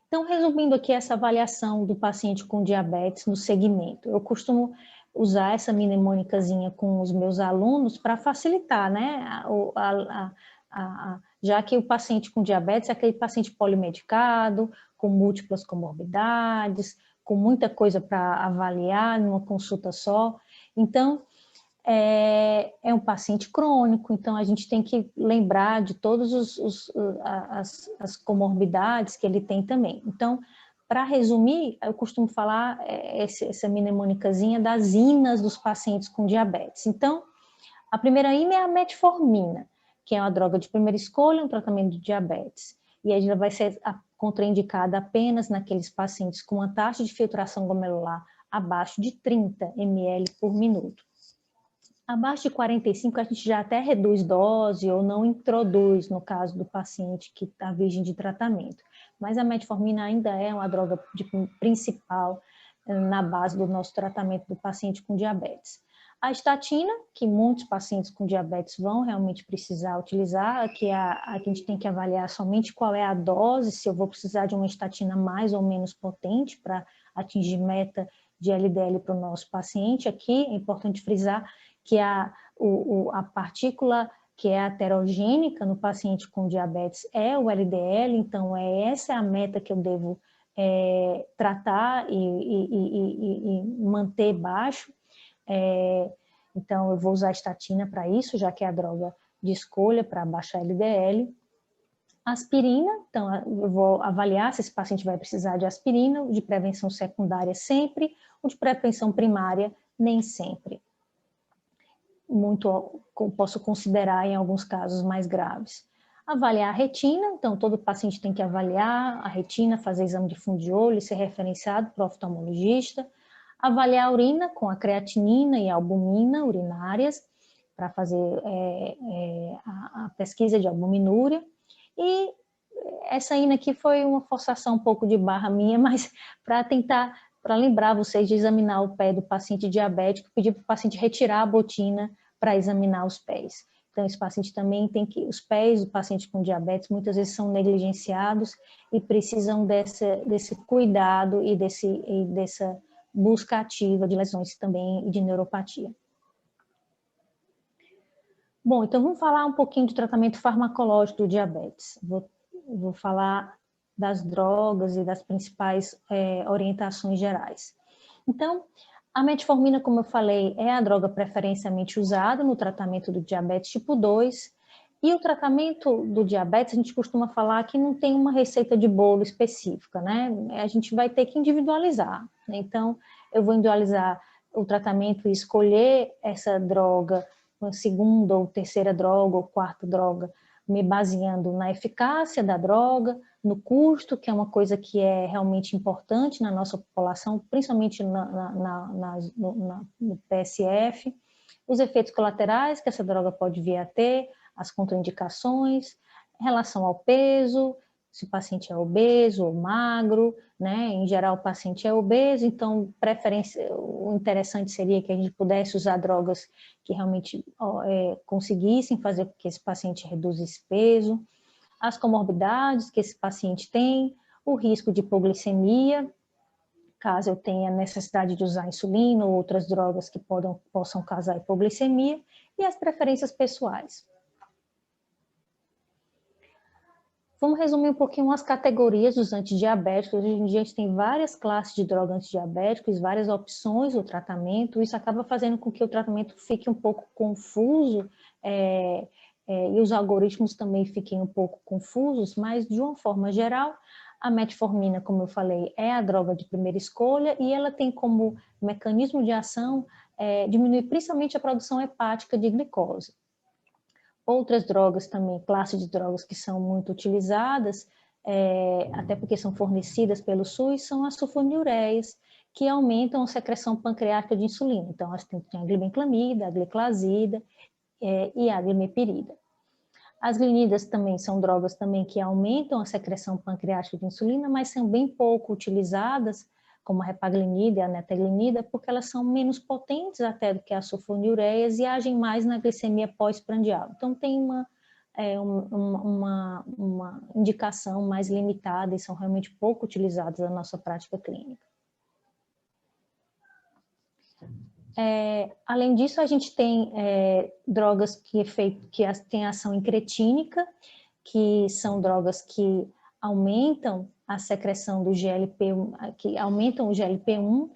S1: Então, resumindo aqui essa avaliação do paciente com diabetes no segmento, eu costumo usar essa mnemônicazinha com os meus alunos para facilitar, né? Já que o paciente com diabetes é aquele paciente polimedicado, com múltiplas comorbidades, com muita coisa para avaliar numa consulta só. Então, é um paciente crônico, então a gente tem que lembrar de todas as comorbidades que ele tem também. Então, para resumir, eu costumo falar essa mnemônicazinha das INAs dos pacientes com diabetes. Então, a primeira INA é a metformina, que é uma droga de primeira escolha, um tratamento de diabetes. E ela vai ser contraindicada apenas naqueles pacientes com uma taxa de filtração glomerular abaixo de 30 ml por minuto. Abaixo de 45, a gente já até reduz dose ou não introduz, no caso do paciente que está virgem de tratamento. Mas a metformina ainda é uma droga principal na base do nosso tratamento do paciente com diabetes. A estatina, que muitos pacientes com diabetes vão realmente precisar utilizar, que a gente tem que avaliar somente qual é a dose, se eu vou precisar de uma estatina mais ou menos potente para atingir meta de LDL para o nosso paciente. Aqui é importante frisar que a partícula que é aterogênica no paciente com diabetes é o LDL, então essa é a meta que eu devo tratar e manter baixo. Então, eu vou usar a estatina para isso, já que é a droga de escolha para baixar LDL. Aspirina, então eu vou avaliar se esse paciente vai precisar de aspirina, de prevenção secundária sempre, ou de prevenção primária nem sempre. Posso considerar em alguns casos mais graves. Avaliar a retina, então todo paciente tem que avaliar a retina, fazer exame de fundo de olho, ser referenciado para o oftalmologista. Avaliar a urina com a creatinina e a albumina urinárias, para fazer a pesquisa de albuminúria. E essa INA aqui foi uma forçação um pouco de barra minha, mas para lembrar vocês de examinar o pé do paciente diabético, pedir para o paciente retirar a botina para examinar os pés. Então, esse paciente também os pés do paciente com diabetes muitas vezes são negligenciados e precisam desse cuidado e dessa busca ativa de lesões também e de neuropatia. Bom, então vamos falar um pouquinho de tratamento farmacológico do diabetes. Vou falar das drogas e das principais orientações gerais. Então, a metformina, como eu falei, é a droga preferencialmente usada no tratamento do diabetes tipo 2, e o tratamento do diabetes, a gente costuma falar que não tem uma receita de bolo específica, né? A gente vai ter que individualizar. Então, eu vou individualizar o tratamento e escolher essa droga, uma segunda ou terceira droga ou quarta droga, me baseando na eficácia da droga, no custo, que é uma coisa que é realmente importante na nossa população, principalmente no PSF, os efeitos colaterais que essa droga pode vir a ter, as contraindicações, em relação ao peso, se o paciente é obeso ou magro, né? Em geral o paciente é obeso, então o interessante seria que a gente pudesse usar drogas que realmente conseguissem fazer com que esse paciente reduza esse peso, as comorbidades que esse paciente tem, o risco de hipoglicemia, caso eu tenha necessidade de usar insulina ou outras drogas que possam causar hipoglicemia, e as preferências pessoais. Vamos resumir um pouquinho as categorias dos antidiabéticos. Hoje em dia a gente tem várias classes de drogas antidiabéticos, várias opções do tratamento. Isso acaba fazendo com que o tratamento fique um pouco confuso e os algoritmos também fiquem um pouco confusos, mas de uma forma geral, a metformina, como eu falei, é a droga de primeira escolha e ela tem como mecanismo de ação diminuir principalmente a produção hepática de glicose. Outras drogas também, classe de drogas que são muito utilizadas, até porque são fornecidas pelo SUS, são as sulfonilureias, que aumentam a secreção pancreática de insulina. Então, elas têm a glibenclamida, a gliclazida e a glimepirida. As glinidas também são drogas também que aumentam a secreção pancreática de insulina, mas são bem pouco utilizadas, como a repaglinida e a netaglinida, porque elas são menos potentes até do que as sulfonilureias e agem mais na glicemia pós-prandial. Então, tem uma indicação mais limitada e são realmente pouco utilizadas na nossa prática clínica. Além disso, a gente tem drogas que têm ação incretínica, que são drogas que aumentam a secreção do GLP-1, que aumentam o GLP-1,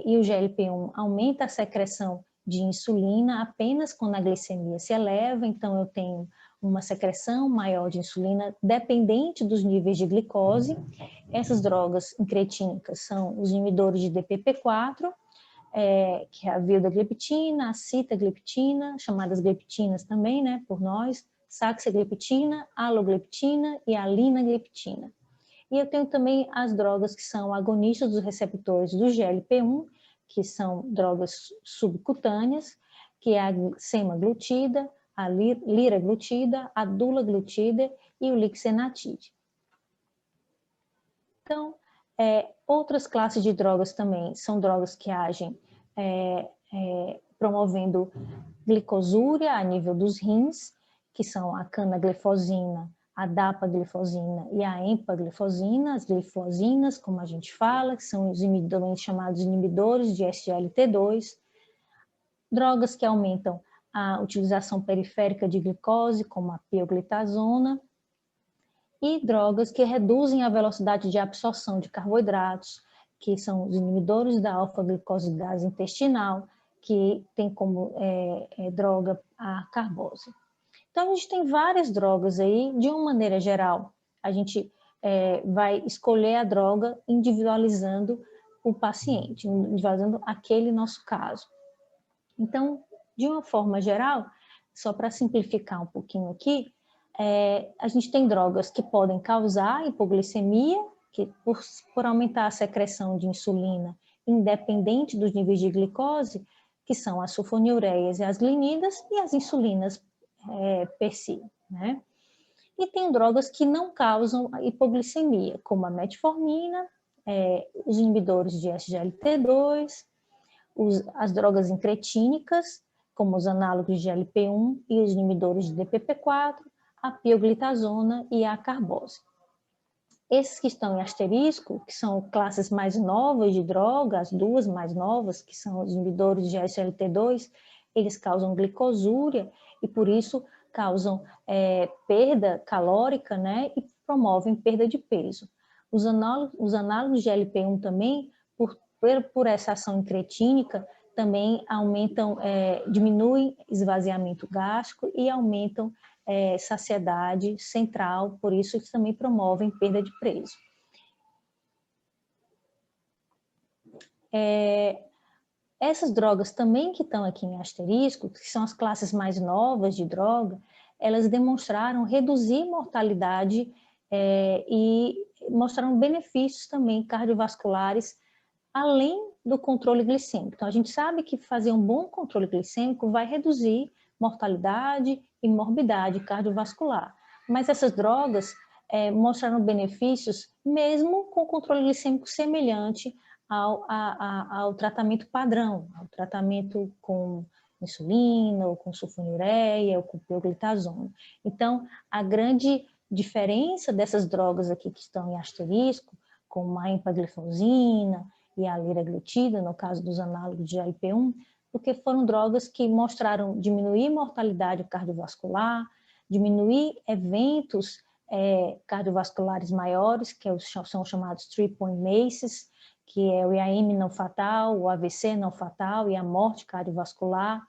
S1: e o GLP-1 aumenta a secreção de insulina apenas quando a glicemia se eleva, então eu tenho uma secreção maior de insulina dependente dos níveis de glicose. Essas drogas incretínicas são os inibidores de DPP-4, que é a vildagliptina, a sitagliptina, chamadas gliptinas também, né, por nós, saxagliptina, alogliptina e a linagliptina. E eu tenho também as drogas que são agonistas dos receptores do GLP-1, que são drogas subcutâneas, que é a semaglutida, a liraglutida, a dulaglutida e o lixenatide. Então, outras classes de drogas também são drogas que agem promovendo glicosúria a nível dos rins, que são a canaglifosina, a dapaglifosina e a empaglifosina, as glifosinas, como a gente fala, que são os inibidores chamados inibidores de SGLT2, drogas que aumentam a utilização periférica de glicose, como a pioglitazona, e drogas que reduzem a velocidade de absorção de carboidratos, que são os inibidores da alfa-glicosidase intestinal, que tem como droga a carbose. Então, a gente tem várias drogas aí, de uma maneira geral, a gente vai escolher a droga individualizando o paciente, individualizando aquele nosso caso. Então, de uma forma geral, só para simplificar um pouquinho aqui, a gente tem drogas que podem causar hipoglicemia, que por aumentar a secreção de insulina, independente dos níveis de glicose, que são as sulfonilureias e as glinidas, e as insulinas per si, né? E tem drogas que não causam hipoglicemia, como a metformina, os inibidores de SGLT2, as drogas incretínicas, como os análogos de GLP-1 e os inibidores de DPP-4, a pioglitazona e a carbose. Esses que estão em asterisco, que são classes mais novas de droga, as duas mais novas, que são os inibidores de SGLT2, eles causam glicosúria e por isso causam perda calórica, né, e promovem perda de peso. Os análogos de GLP-1 também, por essa ação incretínica, também aumentam, diminuem esvaziamento gástrico e aumentam saciedade central, por isso eles também promovem perda de peso. Essas drogas também que estão aqui em asterisco, que são as classes mais novas de droga, elas demonstraram reduzir mortalidade e mostraram benefícios também cardiovasculares, além do controle glicêmico. Então, a gente sabe que fazer um bom controle glicêmico vai reduzir mortalidade e morbidade cardiovascular. Mas essas drogas mostraram benefícios mesmo com controle glicêmico semelhante ao tratamento padrão, ao tratamento com insulina, ou com sulfonilureia, ou com pioglitazona. Então, a grande diferença dessas drogas aqui que estão em asterisco, como a empagliflozina e a liraglutida, no caso dos análogos de AIP1, porque foram drogas que mostraram diminuir mortalidade cardiovascular, diminuir eventos cardiovasculares maiores, que são chamados 3-point MACEs, que é o IAM não fatal, o AVC não fatal e a morte cardiovascular,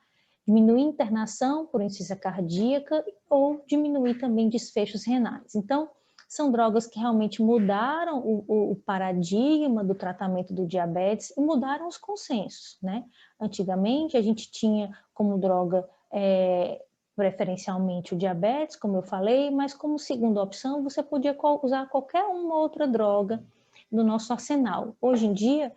S1: diminuir internação por insuficiência cardíaca ou diminuir também desfechos renais. Então, são drogas que realmente mudaram o paradigma do tratamento do diabetes e mudaram os consensos, né? Antigamente, a gente tinha como droga preferencialmente o diabetes, como eu falei, mas como segunda opção, você podia usar qualquer uma outra droga no nosso arsenal. Hoje em dia,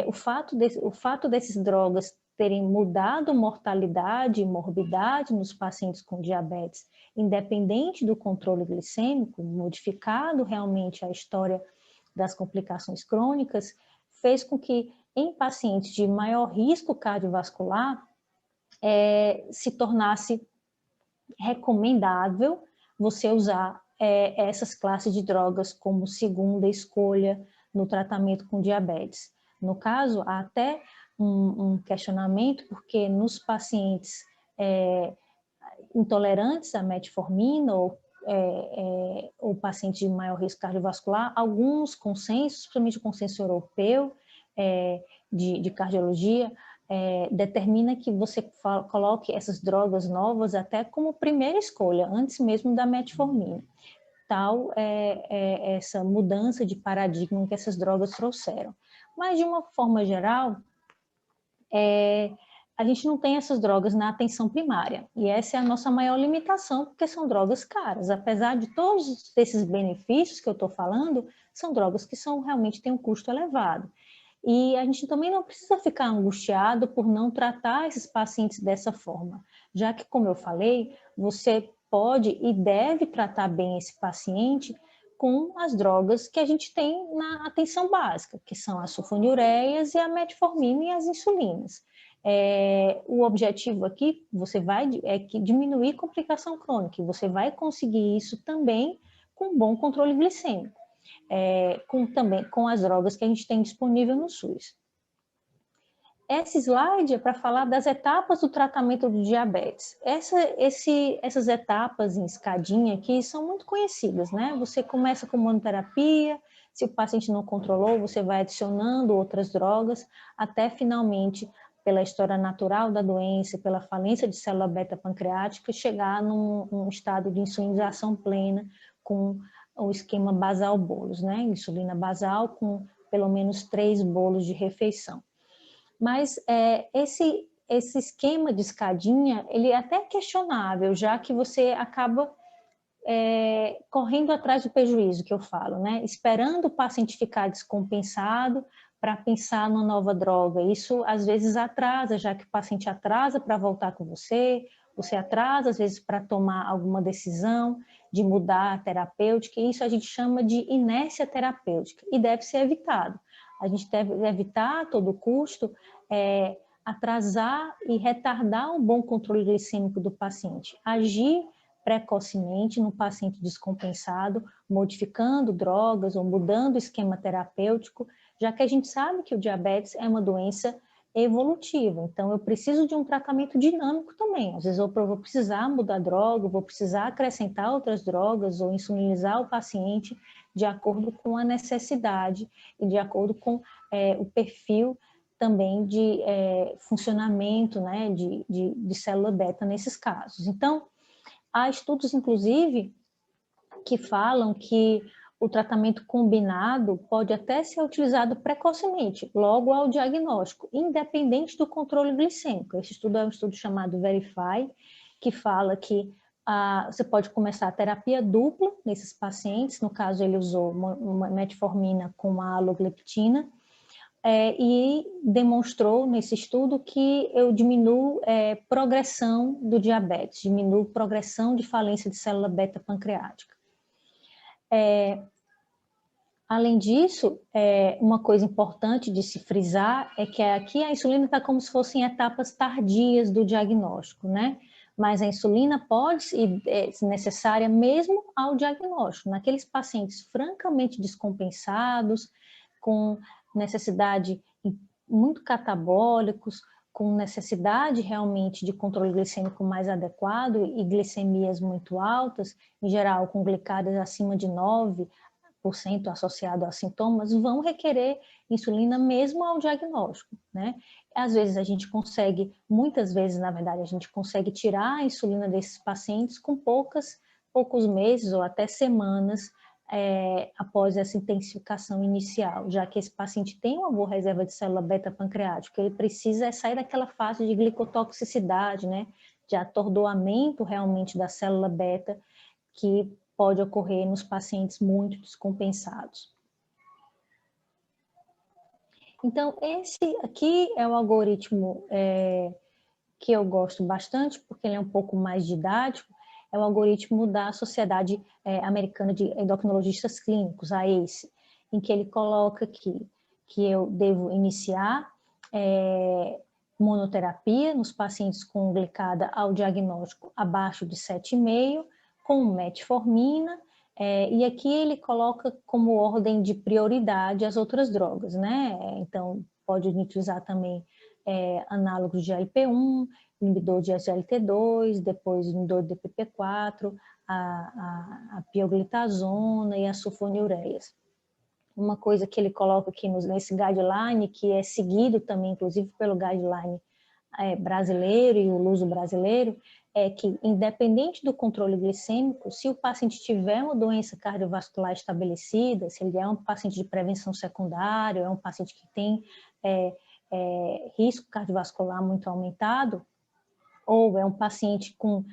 S1: o fato dessas drogas terem mudado mortalidade e morbidade nos pacientes com diabetes, independente do controle glicêmico, modificado realmente a história das complicações crônicas, fez com que em pacientes de maior risco cardiovascular se tornasse recomendável você usar essas classes de drogas como segunda escolha no tratamento com diabetes. No caso, há até um questionamento, porque nos pacientes intolerantes à metformina ou pacientes de maior risco cardiovascular, alguns consensos, principalmente o consenso europeu de cardiologia, determina que você coloque essas drogas novas até como primeira escolha, antes mesmo da metformina. Tal essa mudança de paradigma que essas drogas trouxeram. Mas, de uma forma geral, a gente não tem essas drogas na atenção primária, e essa é a nossa maior limitação, porque são drogas caras. Apesar de todos esses benefícios que eu estou falando, são drogas que realmente têm um custo elevado. E a gente também não precisa ficar angustiado por não tratar esses pacientes dessa forma, já que, como eu falei, você pode e deve tratar bem esse paciente com as drogas que a gente tem na atenção básica, que são as sulfonilureias e a metformina e as insulinas. O objetivo aqui é que diminuir complicação crônica, e você vai conseguir isso também com bom controle glicêmico. Também com as drogas que a gente tem disponível no SUS. Esse slide é para falar das etapas do tratamento do diabetes. Essas etapas em escadinha aqui são muito conhecidas, né? Você começa com monoterapia, se o paciente não controlou, você vai adicionando outras drogas, até finalmente, pela história natural da doença, pela falência de célula beta-pancreática, chegar num estado de insulinização plena com o esquema basal bolos, né? Insulina basal com pelo menos 3 bolos de refeição. Mas esse esquema de escadinha, ele é até questionável, já que você acaba correndo atrás do prejuízo, que eu falo, né? Esperando o paciente ficar descompensado para pensar numa nova droga. Isso, às vezes, atrasa, já que o paciente atrasa para voltar com você atrasa, às vezes, para tomar alguma decisão de mudar a terapêutica, e isso a gente chama de inércia terapêutica, e deve ser evitado. A gente deve evitar a todo custo atrasar e retardar um bom controle glicêmico do paciente, agir precocemente no paciente descompensado, modificando drogas ou mudando o esquema terapêutico, já que a gente sabe que o diabetes é uma doença evolutiva, então eu preciso de um tratamento dinâmico também. Às vezes eu vou precisar mudar droga, vou precisar acrescentar outras drogas ou insulinizar o paciente de acordo com a necessidade e de acordo com o perfil também de funcionamento, né, de célula beta nesses casos. Então, há estudos, inclusive, que falam que o tratamento combinado pode até ser utilizado precocemente, logo ao diagnóstico, independente do controle glicêmico. Esse estudo é um estudo chamado Verify, que fala que você pode começar a terapia dupla nesses pacientes, no caso ele usou uma metformina com a alogliptina, e demonstrou nesse estudo que eu diminuo progressão do diabetes, diminuo progressão de falência de célula beta pancreática. Além disso, uma coisa importante de se frisar é que aqui a insulina está como se fossem etapas tardias do diagnóstico, né? Mas a insulina pode ser necessária mesmo ao diagnóstico, naqueles pacientes francamente descompensados, com necessidade muito catabólicos, com necessidade realmente de controle glicêmico mais adequado e glicemias muito altas, em geral com glicadas acima de 9% associado a sintomas, vão requerer insulina mesmo ao diagnóstico, né? Às vezes a gente consegue, muitas vezes, na verdade, a gente consegue tirar a insulina desses pacientes com poucos meses ou até semanas após essa intensificação inicial, já que esse paciente tem uma boa reserva de célula beta pancreática, ele precisa sair daquela fase de glicotoxicidade, né? De atordoamento realmente da célula beta, que pode ocorrer nos pacientes muito descompensados. Então, esse aqui é o algoritmo que eu gosto bastante, porque ele é um pouco mais didático, é o algoritmo da Sociedade Americana de Endocrinologistas Clínicos, a ACE, em que ele coloca aqui que eu devo iniciar monoterapia nos pacientes com glicada ao diagnóstico abaixo de 7,5, com metformina, e aqui ele coloca como ordem de prioridade as outras drogas, né? Então, pode utilizar também análogos de ALP1, inibidor de SGLT2, depois inibidor de DPP4, a pioglitazona e as sulfonilureias. Uma coisa que ele coloca aqui nesse guideline, que é seguido também, inclusive, pelo guideline brasileiro e o luso brasileiro, é que, independente do controle glicêmico, se o paciente tiver uma doença cardiovascular estabelecida, se ele é um paciente de prevenção secundária, é um paciente que tem risco cardiovascular muito aumentado, ou é um paciente com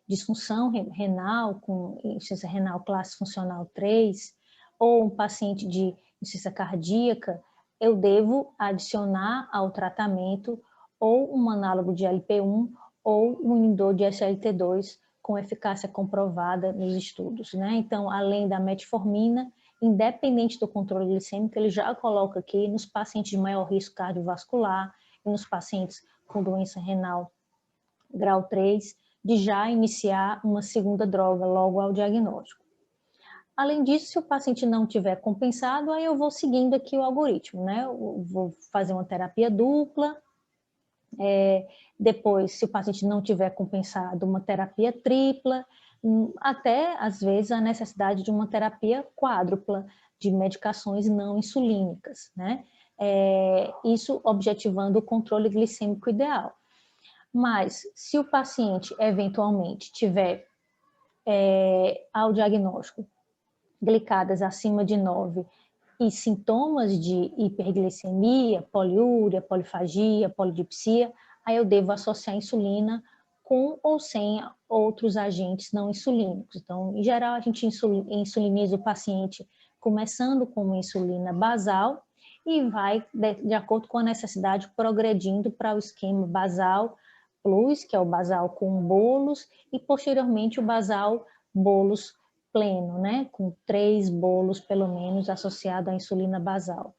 S1: disfunção renal, com insuficiência renal classe funcional 3, ou um paciente de insuficiência cardíaca, eu devo adicionar ao tratamento ou um análogo de LP1 ou um inibidor de SGLT2 com eficácia comprovada nos estudos, né? Então, além da metformina, independente do controle glicêmico, ele já coloca aqui nos pacientes de maior risco cardiovascular e nos pacientes com doença renal grau 3, de já iniciar uma segunda droga logo ao diagnóstico. Além disso, se o paciente não tiver compensado, aí eu vou seguindo aqui o algoritmo, né? Eu vou fazer uma terapia dupla, depois, se o paciente não tiver compensado, uma terapia tripla, até, às vezes, a necessidade de uma terapia quádrupla de medicações não insulínicas, né? Isso objetivando o controle glicêmico ideal. Mas, se o paciente, eventualmente, tiver ao diagnóstico glicadas acima de 9 e sintomas de hiperglicemia, poliúria, polifagia, polidipsia, aí eu devo associar insulina com ou sem outros agentes não insulínicos. Então, em geral, a gente insuliniza o paciente começando com uma insulina basal e vai, de acordo com a necessidade, progredindo para o esquema basal plus, que é o basal com bolos, e posteriormente o basal bolos pleno, né, com 3 bolos pelo menos associado à insulina basal.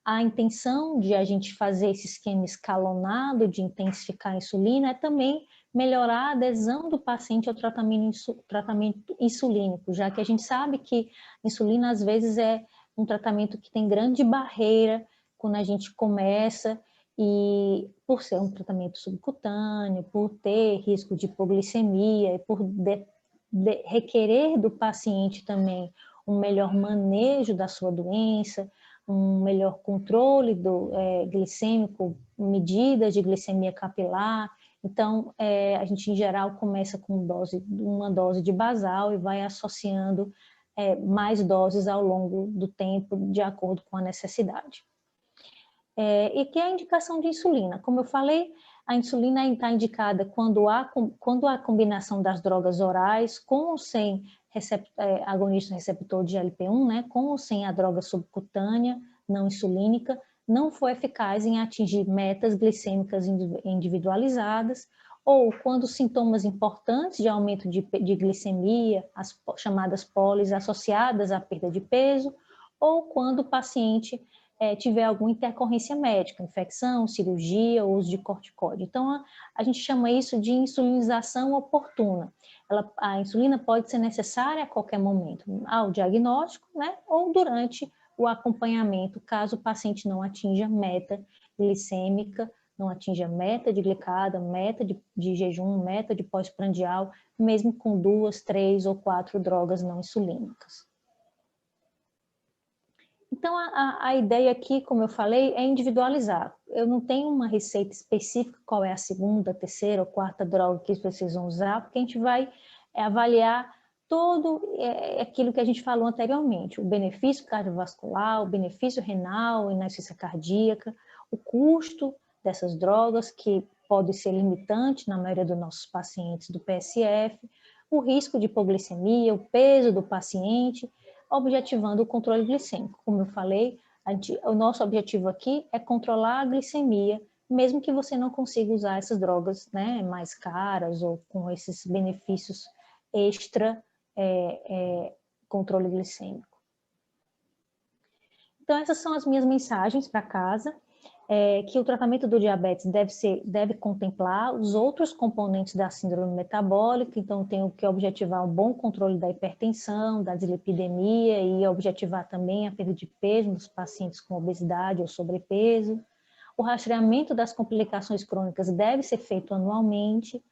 S1: A intenção de a gente fazer esse esquema escalonado de intensificar a insulina é também melhorar a adesão do paciente ao tratamento insulínico, já que a gente sabe que a insulina às vezes é um tratamento que tem grande barreira quando a gente começa, e por ser um tratamento subcutâneo, por ter risco de hipoglicemia e por requerer do paciente também um melhor manejo da sua doença, um melhor controle glicêmico, medidas de glicemia capilar. Então, a gente, em geral, começa com uma dose de basal e vai associando mais doses ao longo do tempo, de acordo com a necessidade. E que é a indicação de insulina. Como eu falei, A insulina está indicada quando há combinação das drogas orais com ou sem agonista receptor de GLP-1, né, com ou sem a droga subcutânea não insulínica, não foi eficaz em atingir metas glicêmicas individualizadas, ou quando sintomas importantes de aumento de glicemia, as chamadas polis associadas à perda de peso, ou quando o paciente tiver alguma intercorrência médica, infecção, cirurgia, uso de corticoide. Então, a gente chama isso de insulinização oportuna. A insulina pode ser necessária a qualquer momento, ao diagnóstico, né, ou durante o acompanhamento, caso o paciente não atinja meta glicêmica, não atinja meta de glicada, meta de jejum, meta de pós-prandial, mesmo com 2, 3 ou 4 drogas não insulínicas. Então, a ideia aqui, como eu falei, é individualizar. Eu não tenho uma receita específica, qual é a segunda, terceira ou quarta droga que vocês precisam usar, porque a gente vai avaliar todo aquilo que a gente falou anteriormente, o benefício cardiovascular, o benefício renal, insuficiência cardíaca, o custo dessas drogas, que pode ser limitante na maioria dos nossos pacientes do PSF, o risco de hipoglicemia, o peso do paciente, objetivando o controle glicêmico. Como eu falei, o nosso objetivo aqui é controlar a glicemia, mesmo que você não consiga usar essas drogas, né, mais caras ou com esses benefícios extra controle glicêmico. Então, essas são as minhas mensagens para casa, que o tratamento do diabetes deve contemplar os outros componentes da síndrome metabólica, então tem que objetivar um bom controle da hipertensão, da dislipidemia e objetivar também a perda de peso nos pacientes com obesidade ou sobrepeso. O rastreamento das complicações crônicas deve ser feito anualmente.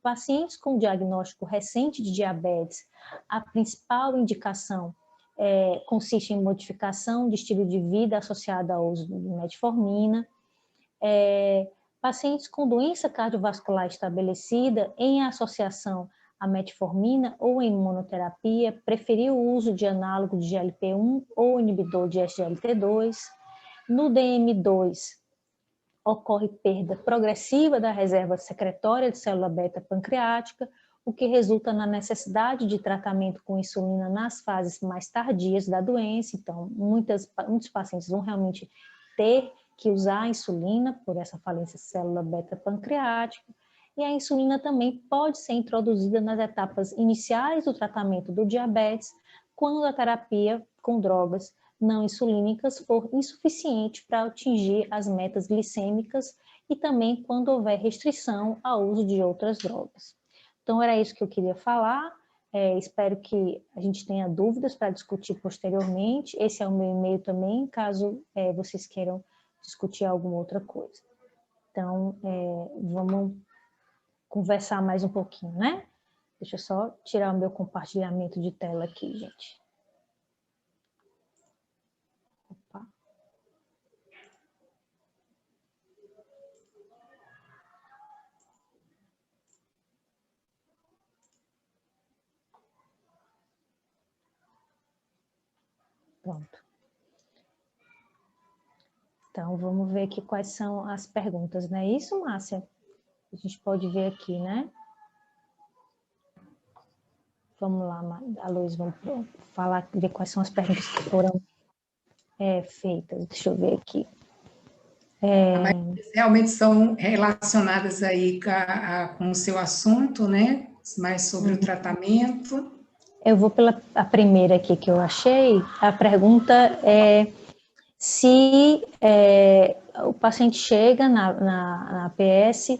S1: Pacientes com diagnóstico recente de diabetes, a principal indicação consiste em modificação de estilo de vida associada ao uso de metformina. Pacientes com doença cardiovascular estabelecida em associação à metformina ou em monoterapia, preferir o uso de análogo de GLP-1 ou inibidor de SGLT2. No DM2, ocorre perda progressiva da reserva secretória de célula beta pancreática, o que resulta na necessidade de tratamento com insulina nas fases mais tardias da doença. Então, muitos pacientes vão realmente ter que usar a insulina por essa falência de célula beta pancreática. E a insulina também pode ser introduzida nas etapas iniciais do tratamento do diabetes, quando a terapia com drogas não insulínicas for insuficiente para atingir as metas glicêmicas e também quando houver restrição ao uso de outras drogas. Então, era isso que eu queria falar. Espero que a gente tenha dúvidas para discutir posteriormente. Esse é o meu e-mail também, caso vocês queiram discutir alguma outra coisa. Então, vamos conversar mais um pouquinho, né? Deixa eu só tirar o meu compartilhamento de tela aqui, gente. Opa. Pronto. Então, vamos ver aqui quais são as perguntas, não é isso, Márcia? A gente pode ver aqui, né? Vamos lá, Aloysio, vamos falar, ver quais são as perguntas que foram feitas. Deixa eu ver aqui.
S2: Realmente são relacionadas aí com o seu assunto, né? Mais sobre o tratamento.
S1: Eu vou pela a primeira aqui que eu achei. A pergunta é se o paciente chega na APS,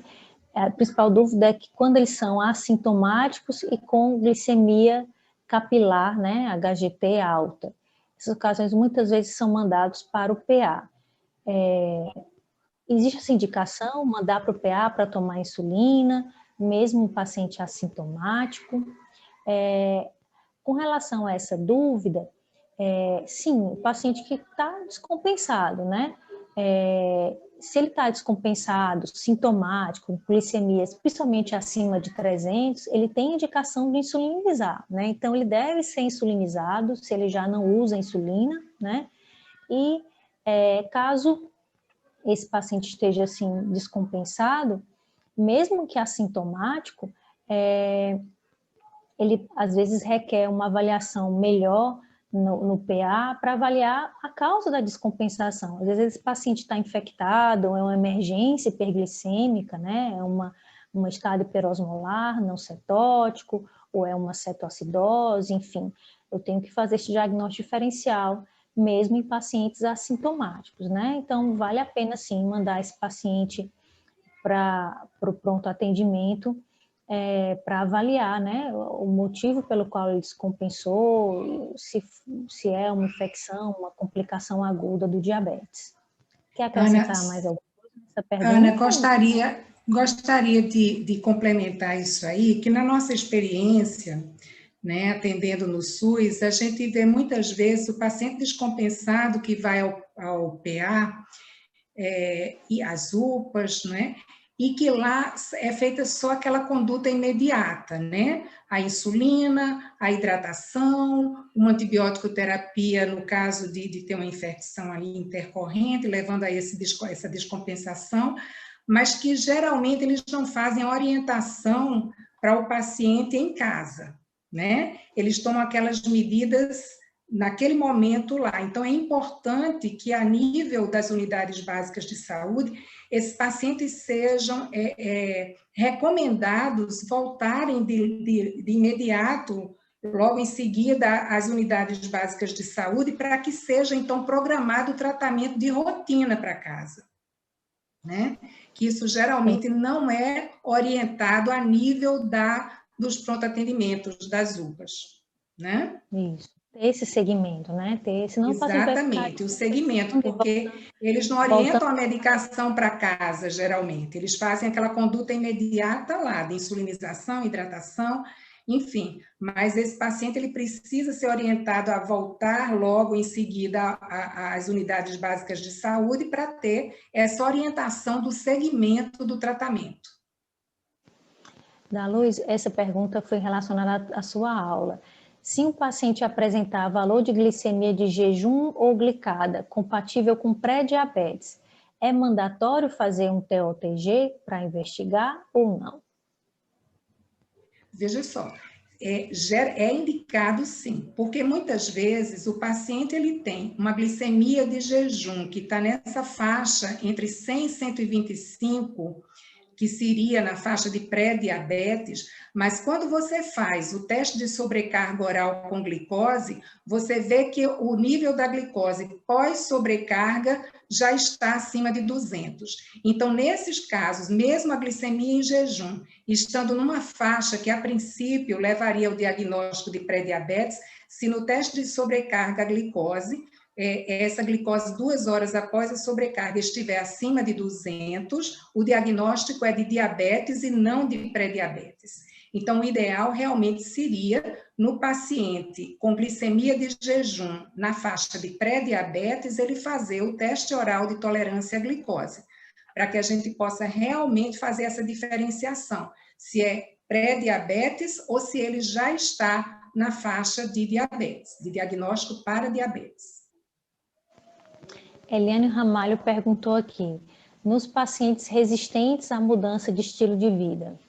S1: a principal dúvida é que quando eles são assintomáticos e com glicemia capilar, né, HGT alta. Essas ocasiões muitas vezes são mandados para o PA. Existe essa indicação, mandar para o PA para tomar insulina, mesmo o paciente assintomático? Com relação a essa dúvida, sim, o paciente que está descompensado, né? Se ele está descompensado, sintomático, glicemias, principalmente acima de 300, ele tem indicação de insulinizar, né? Então, ele deve ser insulinizado se ele já não usa insulina, né? E caso esse paciente esteja assim descompensado, mesmo que assintomático, ele às vezes requer uma avaliação melhor no PA para avaliar a causa da descompensação. Às vezes esse paciente está infectado, é uma emergência hiperglicêmica, né? É um estado hiperosmolar não cetótico, ou é uma cetoacidose, enfim. Eu tenho que fazer esse diagnóstico diferencial, mesmo em pacientes assintomáticos, né? Então, vale a pena, sim, mandar esse paciente para o pronto atendimento, para avaliar, né, o motivo pelo qual ele descompensou, se é uma infecção, uma complicação aguda do diabetes. Quer
S2: Ana,
S1: acrescentar mais alguma coisa nessa
S2: Ana,
S1: pergunta?
S2: gostaria de complementar isso aí, que na nossa experiência, né, atendendo no SUS, a gente vê muitas vezes o paciente descompensado que vai ao PA, e as UPAs, né, e que lá é feita só aquela conduta imediata, né? A insulina, a hidratação, uma antibiótico terapia no caso de ter uma infecção ali intercorrente, levando a essa descompensação, mas que geralmente eles não fazem a orientação para o paciente em casa, né? Eles tomam aquelas medidas naquele momento lá. Então, é importante que, a nível das unidades básicas de saúde, esses pacientes sejam recomendados voltarem de imediato, logo em seguida, às unidades básicas de saúde, para que seja, então, programado o tratamento de rotina para casa, né? Que isso geralmente não é orientado a nível dos pronto-atendimentos, das UPAs, né?
S1: Isso. Ter esse segmento, né? Senão o paciente vai ficar
S2: Exatamente, o segmento, porque eles não
S1: voltando.
S2: orientam a medicação para casa, geralmente. Eles fazem aquela conduta imediata lá, de insulinização, hidratação, enfim. Mas esse paciente, ele precisa ser orientado a voltar logo em seguida às unidades básicas de saúde para ter essa orientação do segmento do tratamento.
S1: Da Luz, essa pergunta foi relacionada à sua aula. Se um paciente apresentar valor de glicemia de jejum ou glicada compatível com pré-diabetes, é mandatório fazer um TOTG para investigar ou não?
S2: Veja só, é indicado sim, porque muitas vezes o paciente ele tem uma glicemia de jejum que está nessa faixa entre 100 e 125, que seria na faixa de pré-diabetes, mas quando você faz o teste de sobrecarga oral com glicose, você vê que o nível da glicose pós-sobrecarga já está acima de 200. Então, nesses casos, mesmo a glicemia em jejum, estando numa faixa que, a princípio, levaria ao diagnóstico de pré-diabetes, se no teste de sobrecarga a glicose, essa glicose 2 horas após a sobrecarga estiver acima de 200, o diagnóstico é de diabetes e não de pré-diabetes. Então, o ideal realmente seria, no paciente com glicemia de jejum na faixa de pré-diabetes, ele fazer o teste oral de tolerância à glicose, para que a gente possa realmente fazer essa diferenciação, se é pré-diabetes ou se ele já está na faixa de diabetes, de diagnóstico para diabetes.
S1: Eliane Ramalho perguntou aqui, nos pacientes resistentes à mudança de estilo de vida,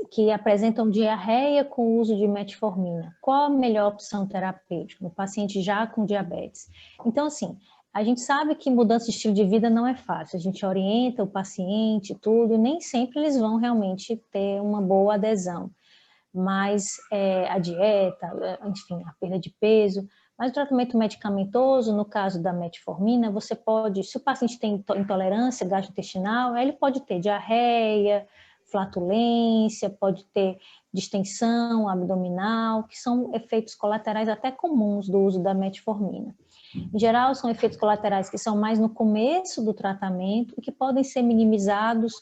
S1: que apresentam diarreia com o uso de metformina, qual a melhor opção terapêutica no paciente já com diabetes? Então, assim, a gente sabe que mudança de estilo de vida não é fácil, a gente orienta o paciente, tudo, e nem sempre eles vão realmente ter uma boa adesão, mas a dieta, enfim, a perda de peso, mas o tratamento medicamentoso, no caso da metformina, você pode, se o paciente tem intolerância gastrointestinal, ele pode ter diarreia, flatulência, pode ter distensão abdominal, que são efeitos colaterais até comuns do uso da metformina. Em geral, são efeitos colaterais que são mais no começo do tratamento e que podem ser minimizados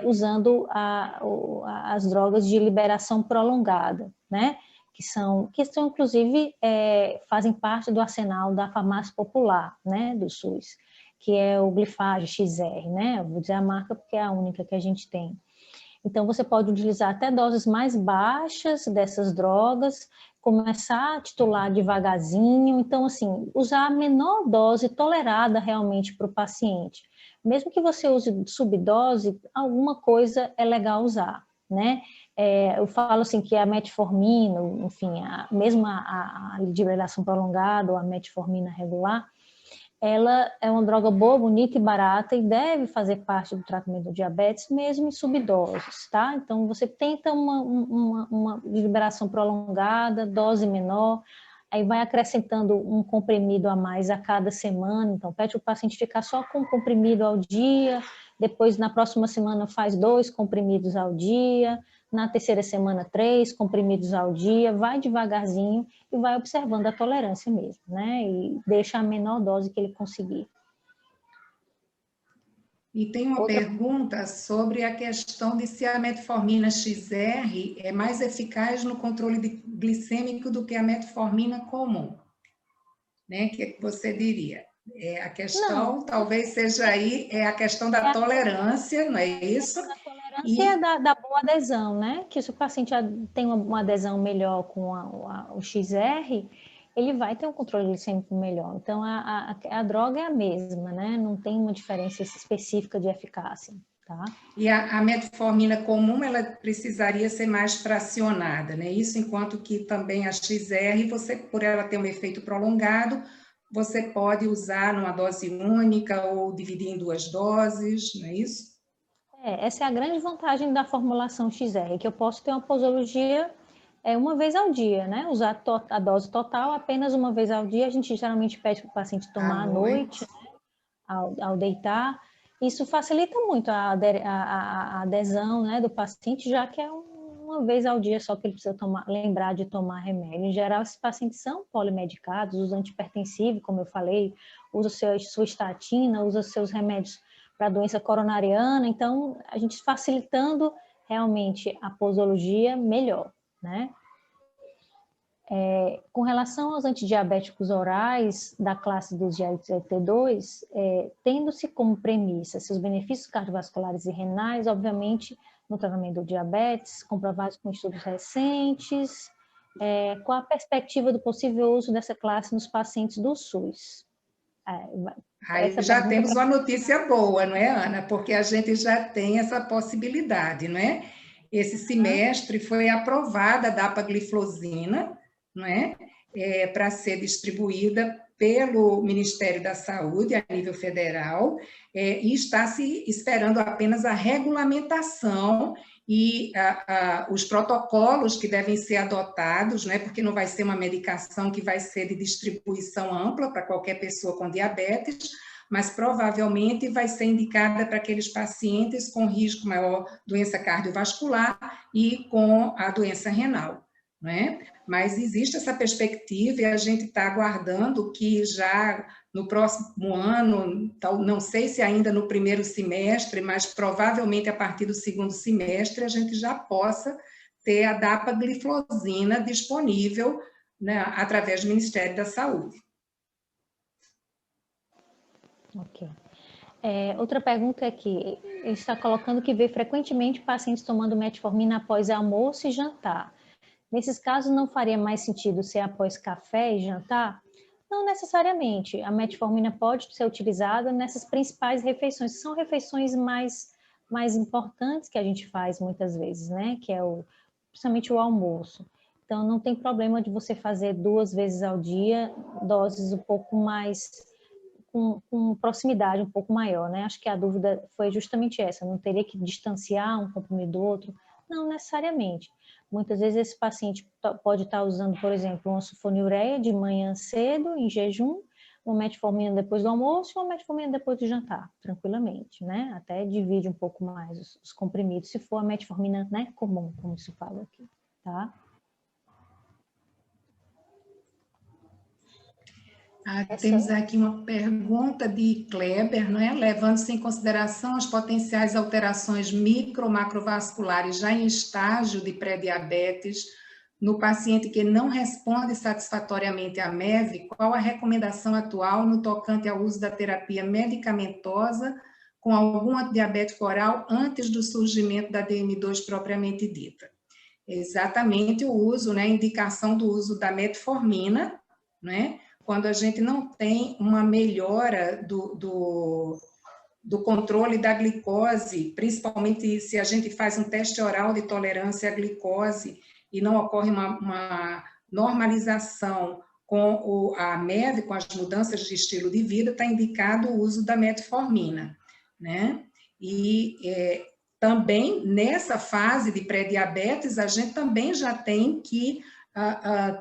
S1: usando as drogas de liberação prolongada, né? Que são inclusive, fazem parte do arsenal da farmácia popular, né, do SUS, que é o Glifage XR, né? Eu vou dizer a marca porque é a única que a gente tem. Então, você pode utilizar até doses mais baixas dessas drogas, começar a titular devagarzinho. Então, assim, usar a menor dose tolerada realmente para o paciente. mesmo que você use subdose, alguma coisa é legal usar, né? Eu falo assim que a metformina, enfim, mesmo a liberação prolongada ou a metformina regular, ela é uma droga boa, bonita e barata e deve fazer parte do tratamento do diabetes, mesmo em subdoses, tá? Então, você tenta uma liberação prolongada, dose menor, aí vai acrescentando um comprimido a mais a cada semana, então pede o paciente ficar só com um comprimido ao dia, depois na próxima semana faz 2 comprimidos ao dia, na terceira semana 3 comprimidos ao dia, vai devagarzinho e vai observando a tolerância mesmo, né? E deixa a menor dose que ele conseguir.
S2: E tem uma pergunta sobre a questão de se a metformina XR é mais eficaz no controle glicêmico do que a metformina comum, né? O que você diria? A questão, talvez seja aí, a questão da tolerância, não é isso?
S1: A tolerância é da boa adesão, né? Que se o paciente tem uma adesão melhor com o XR, ele vai ter um controle glicêmico melhor. Então, a droga é a mesma, né? Não tem uma diferença específica de eficácia, tá?
S2: E a metformina comum, ela precisaria ser mais fracionada, né? Isso enquanto que também a XR, você, por ela ter um efeito prolongado, você pode usar numa dose única ou dividir em 2 doses, não é isso?
S1: Essa é a grande vantagem da formulação XR, que eu posso ter uma posologia uma vez ao dia, né? Usar a dose total apenas uma vez ao dia. A gente geralmente pede para o paciente tomar à noite, né? Ao deitar. Isso facilita muito a adesão, né, do paciente, já que é uma vez ao dia só que ele precisa lembrar de tomar remédio. Em geral, esses pacientes são polimedicados, usam antihipertensivo, como eu falei, usa sua estatina, usa seus remédios para doença coronariana. Então, a gente facilitando realmente a posologia, melhor, né? Com relação aos antidiabéticos orais da classe dos GLP-2, tendo-se como premissa seus benefícios cardiovasculares e renais, obviamente, no tratamento do diabetes, comprovados com estudos recentes, qual a perspectiva do possível uso dessa classe nos pacientes do SUS?
S2: Aí já temos uma notícia boa, não é, Ana? Porque a gente já tem essa possibilidade, não é? Esse semestre foi aprovada a dapagliflozina, não é? Para ser distribuída pelo Ministério da Saúde a nível federal, e está se esperando apenas a regulamentação e os protocolos que devem ser adotados, né, porque não vai ser uma medicação que vai ser de distribuição ampla para qualquer pessoa com diabetes, mas provavelmente vai ser indicada para aqueles pacientes com risco maior, doença cardiovascular e com a doença renal, né? Mas existe essa perspectiva e a gente está aguardando que já no próximo ano, não sei se ainda no primeiro semestre, mas provavelmente a partir do segundo semestre, a gente já possa ter a dapagliflozina disponível, né, através do Ministério da Saúde.
S1: Ok. Outra pergunta é que ele está colocando que vê frequentemente pacientes tomando metformina após almoço e jantar. Nesses casos, não faria mais sentido ser após café e jantar? Não necessariamente. A metformina pode ser utilizada nessas principais refeições, que são refeições mais importantes que a gente faz muitas vezes, né? Que é principalmente o almoço. Então, não tem problema de você fazer 2 vezes ao dia, doses um pouco mais, com proximidade um pouco maior, né? Acho que a dúvida foi justamente essa, não teria que distanciar um comprimido do outro? Não necessariamente. Muitas vezes esse paciente pode estar usando, por exemplo, uma sulfonilureia de manhã cedo, em jejum, uma metformina depois do almoço e uma metformina depois do jantar, tranquilamente, né? Até divide um pouco mais os comprimidos, se for a metformina, né, comum, como se fala aqui, tá?
S2: Temos aqui uma pergunta de Kleber, não é? Levando-se em consideração as potenciais alterações micro-macrovasculares já em estágio de pré-diabetes, no paciente que não responde satisfatoriamente à MEV, qual a recomendação atual no tocante ao uso da terapia medicamentosa com algum antidiabético oral antes do surgimento da DM2 propriamente dita? Exatamente o uso, né? A indicação do uso da metformina, né? Quando a gente não tem uma melhora do controle da glicose, principalmente se a gente faz um teste oral de tolerância à glicose e não ocorre uma normalização com a MEV, com as mudanças de estilo de vida, está indicado o uso da metformina, né? E também nessa fase de pré-diabetes, a gente também já tem que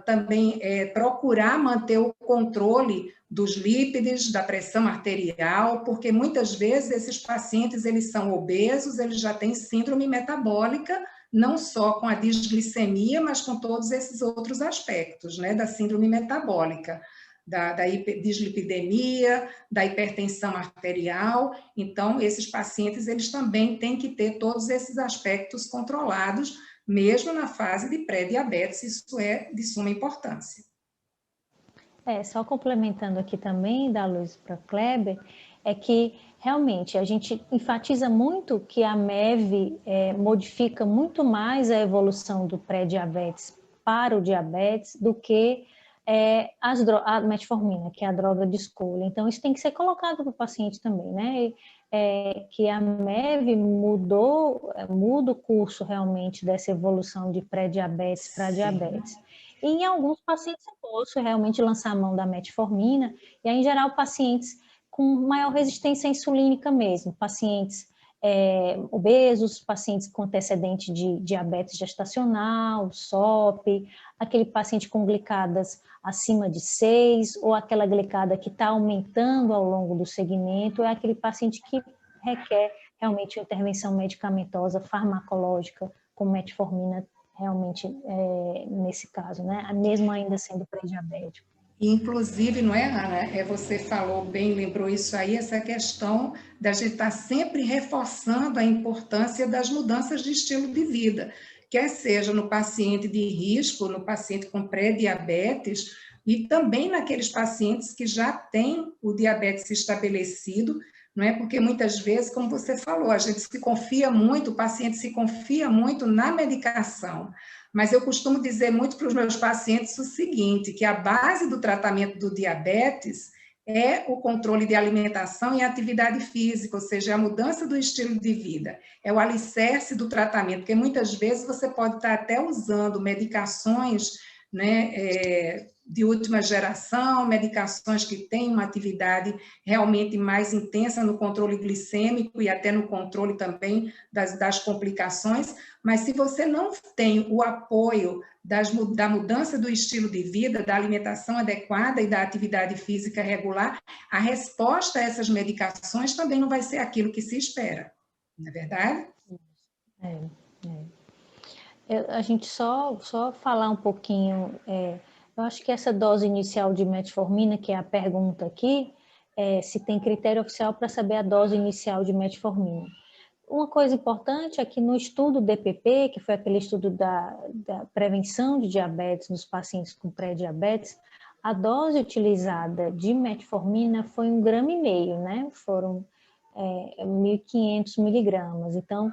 S2: também procurar manter o controle dos lípides, da pressão arterial, porque muitas vezes esses pacientes eles são obesos, eles já têm síndrome metabólica, não só com a disglicemia, mas com todos esses outros aspectos, né, da síndrome metabólica, da dislipidemia, da hipertensão arterial. Então, esses pacientes eles também têm que ter todos esses aspectos controlados, mesmo na fase de pré-diabetes, isso é de suma importância.
S1: Só complementando aqui também, da Luz para Kleber, é que realmente a gente enfatiza muito que a MEV modifica muito mais a evolução do pré-diabetes para o diabetes do que a metformina, que é a droga de escolha. Então, isso tem que ser colocado para o paciente também, né? Que a MEV muda o curso realmente dessa evolução de pré-diabetes para diabetes. E em alguns pacientes eu posso realmente lançar a mão da metformina, e aí, em geral, pacientes com maior resistência insulínica mesmo, pacientes obesos, pacientes com antecedente de diabetes gestacional, SOP, aquele paciente com glicadas acima de 6, ou aquela glicada que está aumentando ao longo do segmento, é aquele paciente que requer realmente intervenção medicamentosa, farmacológica, com metformina, realmente nesse caso, né? Mesmo ainda sendo pré-diabético.
S2: Inclusive, não é, Ana? Você falou bem, lembrou isso aí, essa questão da gente estar sempre reforçando a importância das mudanças de estilo de vida, quer seja no paciente de risco, no paciente com pré-diabetes, e também naqueles pacientes que já têm o diabetes estabelecido, não é? Porque muitas vezes, como você falou, a gente se confia muito, o paciente se confia muito na medicação. Mas eu costumo dizer muito para os meus pacientes o seguinte, que a base do tratamento do diabetes é o controle de alimentação e atividade física, ou seja, a mudança do estilo de vida. É o alicerce do tratamento, porque muitas vezes você pode estar até usando medicações, né, de última geração, medicações que têm uma atividade realmente mais intensa no controle glicêmico e até no controle também das complicações, mas se você não tem o apoio da mudança do estilo de vida, da alimentação adequada e da atividade física regular, a resposta a essas medicações também não vai ser aquilo que se espera, não é verdade?
S1: A gente só falar um pouquinho, eu acho que essa dose inicial de metformina, que é a pergunta aqui, se tem critério oficial para saber a dose inicial de metformina. Uma coisa importante é que no estudo DPP, que foi aquele estudo da prevenção de diabetes nos pacientes com pré-diabetes, a dose utilizada de metformina foi 1,5 gramas, né? Foram 1.500 miligramas. Então,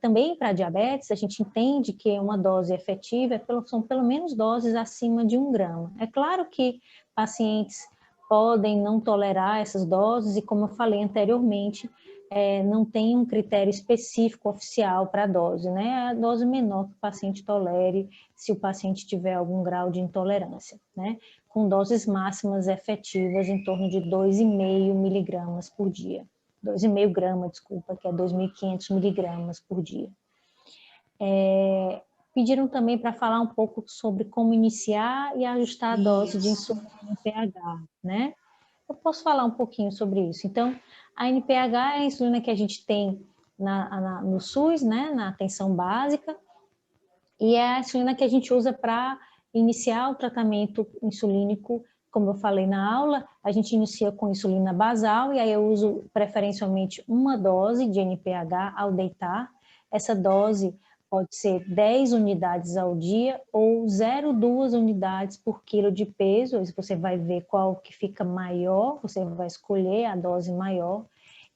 S1: também para diabetes, a gente entende que uma dose efetiva são pelo menos doses acima de 1 grama. É claro que pacientes podem não tolerar essas doses e, como eu falei anteriormente, não tem um critério específico oficial para a dose, né? A dose menor que o paciente tolere, se o paciente tiver algum grau de intolerância, né? Com doses máximas efetivas em torno de 2,5 miligramas por dia. 2,5 gramas, desculpa, que é 2.500 miligramas por dia. Pediram também para falar um pouco sobre como iniciar e ajustar a dose de insulina NPH, né? Eu posso falar um pouquinho sobre isso. Então, a NPH é a insulina que a gente tem no SUS, né, na atenção básica, e é a insulina que a gente usa para iniciar o tratamento insulínico. Como eu falei na aula, a gente inicia com insulina basal, e aí eu uso preferencialmente uma dose de NPH ao deitar. Essa dose pode ser 10 unidades ao dia ou 0,2 unidades por quilo de peso. Aí você vai ver qual que fica maior, você vai escolher a dose maior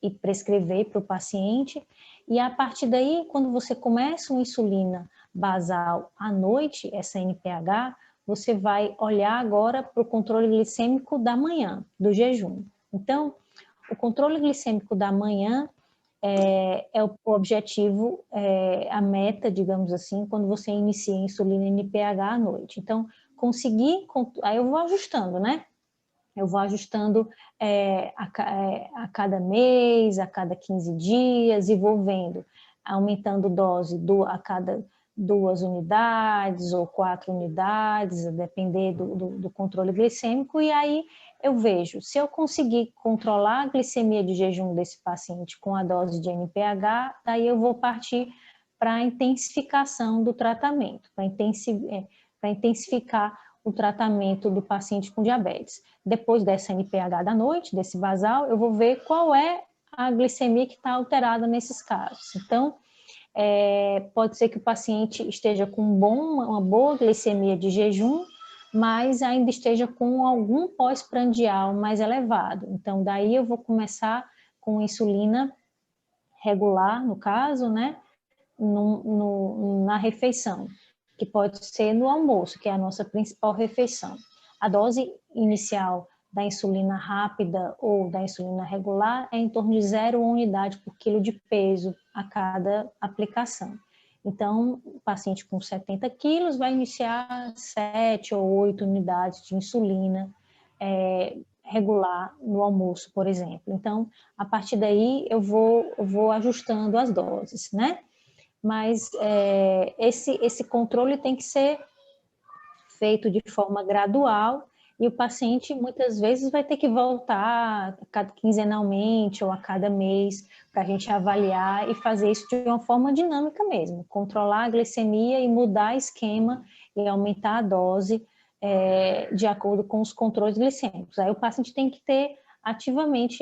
S1: e prescrever para o paciente. E a partir daí, quando você começa uma insulina basal à noite, essa NPH, você vai olhar agora para o controle glicêmico da manhã, do jejum. Então, o controle glicêmico da manhã é o objetivo, a meta, digamos assim, quando você inicia a insulina NPH à noite. Então, aí eu vou ajustando, né? Eu vou ajustando a cada mês, a cada 15 dias, e vou vendo, aumentando dose a cada 2 unidades ou 4 unidades, a depender do controle glicêmico, e aí eu vejo, se eu conseguir controlar a glicemia de jejum desse paciente com a dose de NPH, daí eu vou partir para a intensificação do tratamento, para intensificar o tratamento do paciente com diabetes. Depois dessa NPH da noite, desse basal, eu vou ver qual é a glicemia que está alterada nesses casos. Então, pode ser que o paciente esteja com uma boa glicemia de jejum, mas ainda esteja com algum pós-prandial mais elevado. Então, daí eu vou começar com insulina regular, no caso, né, na refeição, que pode ser no almoço, que é a nossa principal refeição. A dose inicial da insulina rápida ou da insulina regular é em torno de 0,1 unidade por quilo de peso a cada aplicação. Então, o paciente com 70 quilos vai iniciar 7 ou 8 unidades de insulina regular no almoço, por exemplo. Então, a partir daí, eu vou ajustando as doses, né? Mas esse controle tem que ser feito de forma gradual, e o paciente muitas vezes vai ter que voltar quinzenalmente ou a cada mês para a gente avaliar e fazer isso de uma forma dinâmica mesmo, controlar a glicemia e mudar o esquema e aumentar a dose de acordo com os controles glicêmicos. Aí o paciente tem que ter ativamente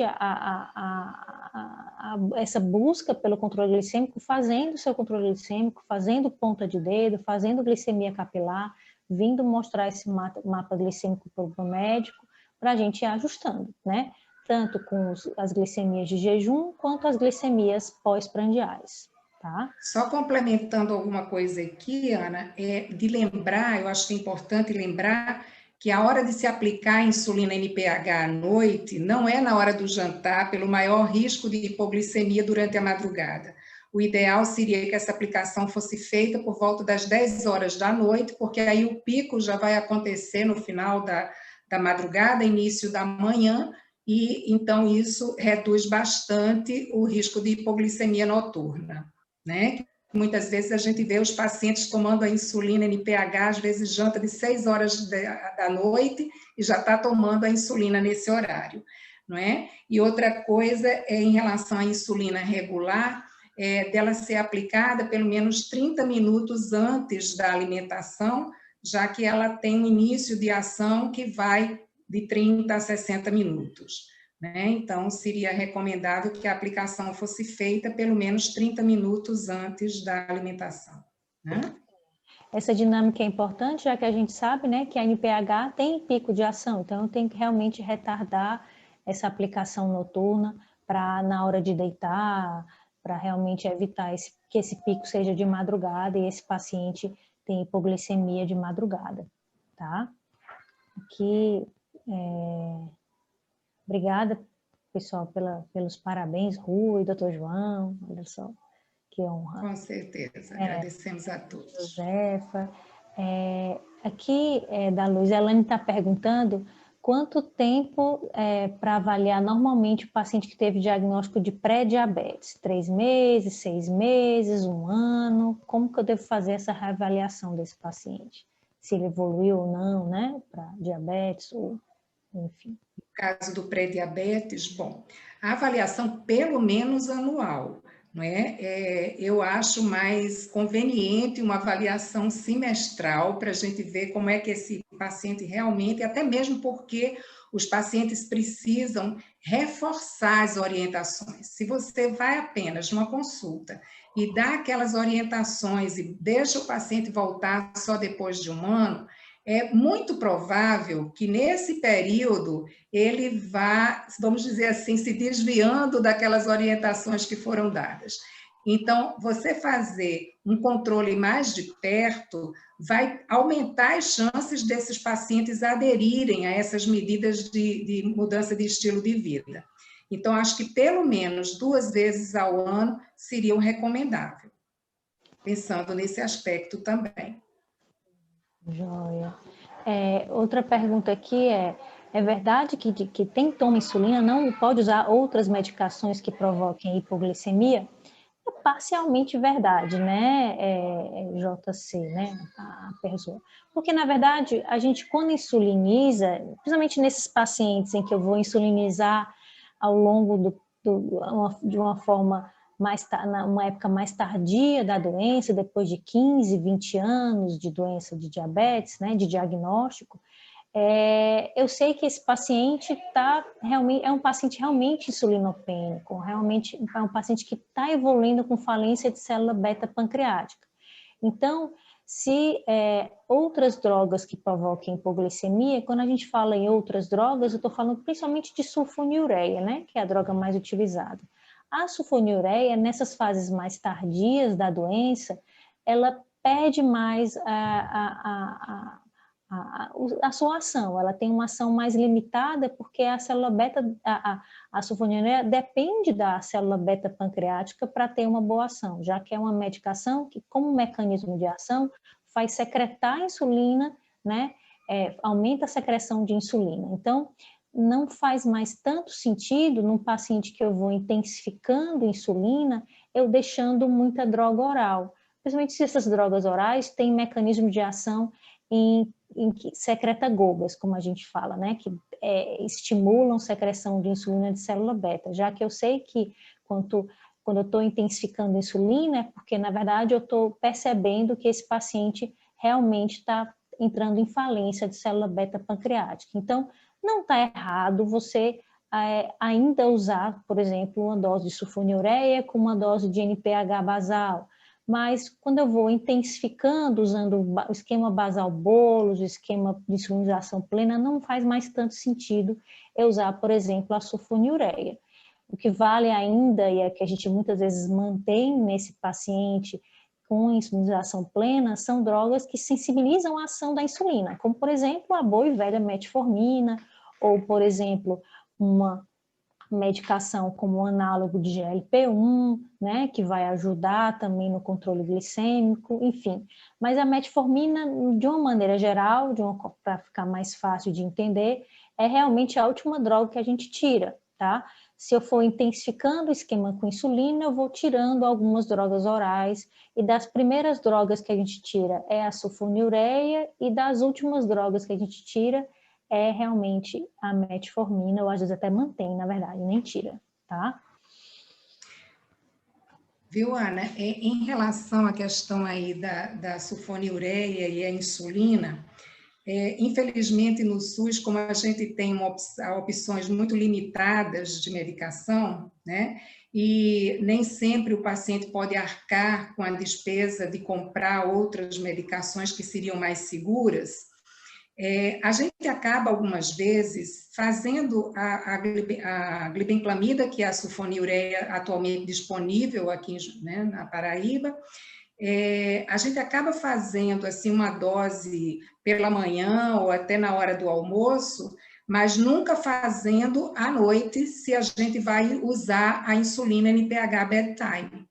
S1: essa busca pelo controle glicêmico, fazendo o seu controle glicêmico, fazendo ponta de dedo, fazendo glicemia capilar, vindo mostrar esse mapa glicêmico para o médico, para a gente ir ajustando, né? Tanto com as glicemias de jejum, quanto as glicemias pós-prandiais, tá?
S2: Só complementando alguma coisa aqui, Ana, de lembrar, eu acho que é importante lembrar que a hora de se aplicar a insulina NPH à noite não é na hora do jantar, pelo maior risco de hipoglicemia durante a madrugada. O ideal seria que essa aplicação fosse feita por volta das 10 horas da noite, porque aí o pico já vai acontecer no final da madrugada, início da manhã, e então isso reduz bastante o risco de hipoglicemia noturna, né? Muitas vezes a gente vê os pacientes tomando a insulina NPH, às vezes janta de 6 horas da noite e já está tomando a insulina nesse horário, não é? E outra coisa é em relação à insulina regular, dela ser aplicada pelo menos 30 minutos antes da alimentação, já que ela tem um início de ação que vai de 30 a 60 minutos. Né? Então, seria recomendável que a aplicação fosse feita pelo menos 30 minutos antes da alimentação. Né?
S1: Essa dinâmica é importante, já que a gente sabe, né, que a NPH tem pico de ação, então eu tenho que realmente retardar essa aplicação noturna para, na hora de deitar, para realmente evitar que esse pico seja de madrugada e esse paciente tenha hipoglicemia de madrugada, tá? Aqui, obrigada, pessoal, pelos parabéns, Rui, doutor João, olha só, que honra.
S2: Com certeza, agradecemos a todos.
S1: Josefa, aqui da Luz, a Elane está perguntando quanto tempo para avaliar normalmente o paciente que teve diagnóstico de pré-diabetes? 3 meses, 6 meses, 1 ano? Como que eu devo fazer essa reavaliação desse paciente? Se ele evoluiu ou não, né, para diabetes, ou enfim.
S2: No caso do pré-diabetes, bom, a avaliação pelo menos anual, não é? Eu acho mais conveniente uma avaliação semestral para a gente ver como é que esse paciente realmente, até mesmo porque os pacientes precisam reforçar as orientações. Se você vai apenas numa consulta e dá aquelas orientações e deixa o paciente voltar só depois de 1 ano, é muito provável que nesse período ele vá, vamos dizer assim, se desviando daquelas orientações que foram dadas. Então, você fazer um controle mais de perto vai aumentar as chances desses pacientes aderirem a essas medidas de mudança de estilo de vida. Então, acho que pelo menos 2 vezes ao ano seria o recomendável, pensando nesse aspecto também.
S1: Joia. Outra pergunta aqui é verdade que quem toma insulina não pode usar outras medicações que provoquem hipoglicemia? É parcialmente verdade, né, JC, né, a pessoa. Porque, na verdade, a gente, quando insuliniza, principalmente nesses pacientes em que eu vou insulinizar ao longo de uma forma numa época mais tardia da doença, depois de 15, 20 anos de doença de diabetes, né, de diagnóstico, eu sei que esse paciente é um paciente realmente insulinopênico, realmente é um paciente que está evoluindo com falência de célula beta pancreática. Então, se outras drogas que provoquem hipoglicemia, quando a gente fala em outras drogas, eu estou falando principalmente de sulfonilureia, né, que é a droga mais utilizada. A sulfonilureia, nessas fases mais tardias da doença, ela perde mais a sua ação, ela tem uma ação mais limitada porque a célula beta, a sulfonilureia depende da célula beta pancreática para ter uma boa ação, já que é uma medicação que, como mecanismo de ação, faz secretar insulina, né, aumenta a secreção de insulina. Então, não faz mais tanto sentido num paciente que eu vou intensificando insulina, eu deixando muita droga oral. Principalmente se essas drogas orais têm mecanismo de ação em que secreta GOBAs, como a gente fala, né, que estimulam secreção de insulina de célula beta, já que eu sei que quando eu estou intensificando a insulina, é porque, na verdade, eu estou percebendo que esse paciente realmente está entrando em falência de célula beta pancreática. Então, não está errado você ainda usar, por exemplo, uma dose de sulfonilureia com uma dose de NPH basal, mas quando eu vou intensificando, usando o esquema basal bolos, o esquema de insulinização plena, não faz mais tanto sentido eu usar, por exemplo, a sulfonilureia. O que vale ainda, e é que a gente muitas vezes mantém nesse paciente com insulinização plena, são drogas que sensibilizam a ação da insulina, como, por exemplo, a boa e velha metformina, ou, por exemplo, uma medicação como o análogo de GLP-1, né, que vai ajudar também no controle glicêmico, enfim. Mas a metformina, de uma maneira geral, para ficar mais fácil de entender, é realmente a última droga que a gente tira, tá? Se eu for intensificando o esquema com insulina, eu vou tirando algumas drogas orais, e das primeiras drogas que a gente tira é a sulfonilureia, e das últimas drogas que a gente tira é realmente a metformina, ou às vezes até mantém, na verdade, nem tira, tá?
S2: Viu, Ana? Em relação à questão aí da sulfonilureia e a insulina, infelizmente no SUS, como a gente tem opções muito limitadas de medicação, né? E nem sempre o paciente pode arcar com a despesa de comprar outras medicações que seriam mais seguras. A gente acaba, algumas vezes, fazendo a glibenclamida, que é a sulfonilureia atualmente disponível aqui, né, na Paraíba, a gente acaba fazendo assim uma dose pela manhã ou até na hora do almoço, mas nunca fazendo à noite se a gente vai usar a insulina NPH bedtime,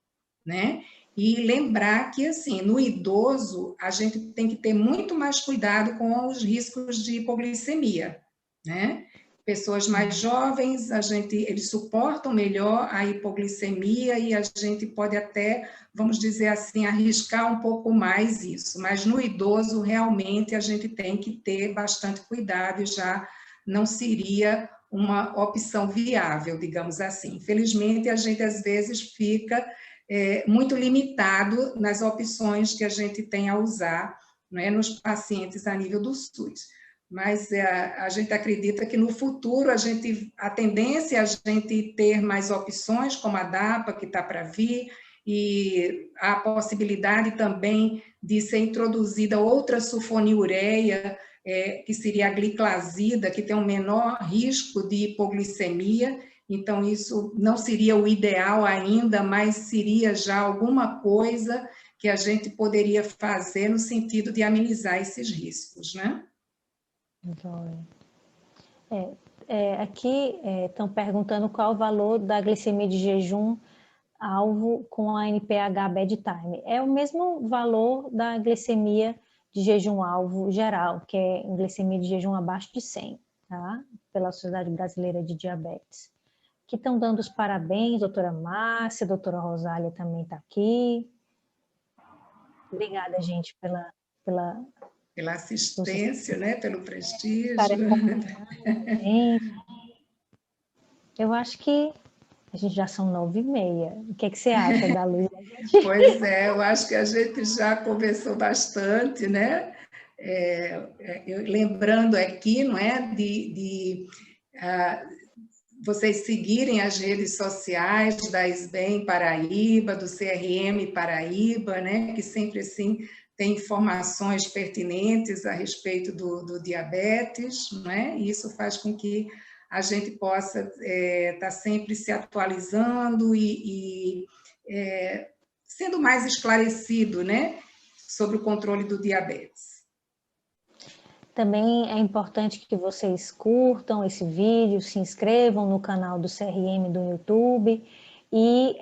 S2: né? E lembrar que, assim, no idoso, a gente tem que ter muito mais cuidado com os riscos de hipoglicemia, né? Pessoas mais jovens, eles suportam melhor a hipoglicemia e a gente pode até, vamos dizer assim, arriscar um pouco mais isso. Mas no idoso, realmente, a gente tem que ter bastante cuidado e já não seria uma opção viável, digamos assim. Infelizmente, a gente às vezes fica muito limitado nas opções que a gente tem a usar, né, nos pacientes a nível do SUS. Mas a gente acredita que no futuro a tendência é a gente ter mais opções, como a DAPA, que está para vir, e a possibilidade também de ser introduzida outra sulfonilureia, que seria a gliclazida, que tem um menor risco de hipoglicemia. Então, isso não seria o ideal ainda, mas seria já alguma coisa que a gente poderia fazer no sentido de amenizar esses riscos, né?
S1: aqui estão perguntando qual o valor da glicemia de jejum alvo com a NPH bedtime. É o mesmo valor da glicemia de jejum alvo geral, que é glicemia de jejum abaixo de 100, tá? Pela Sociedade Brasileira de Diabetes. Que estão dando os parabéns, doutora Márcia, doutora Rosália também está aqui. Obrigada, gente, pela
S2: assistência, né? Pelo prestígio.
S1: Eu acho que a gente já são 9h30. O que você acha da luz?
S2: Pois é, eu acho que a gente já conversou bastante, né? Lembrando aqui, não é, vocês seguirem as redes sociais da SBEM Paraíba, do CRM Paraíba, né? Que sempre assim tem informações pertinentes a respeito do diabetes, né? E isso faz com que a gente possa estar sempre se atualizando e sendo mais esclarecido, né, sobre o controle do diabetes.
S1: Também é importante que vocês curtam esse vídeo, se inscrevam no canal do CRM do YouTube e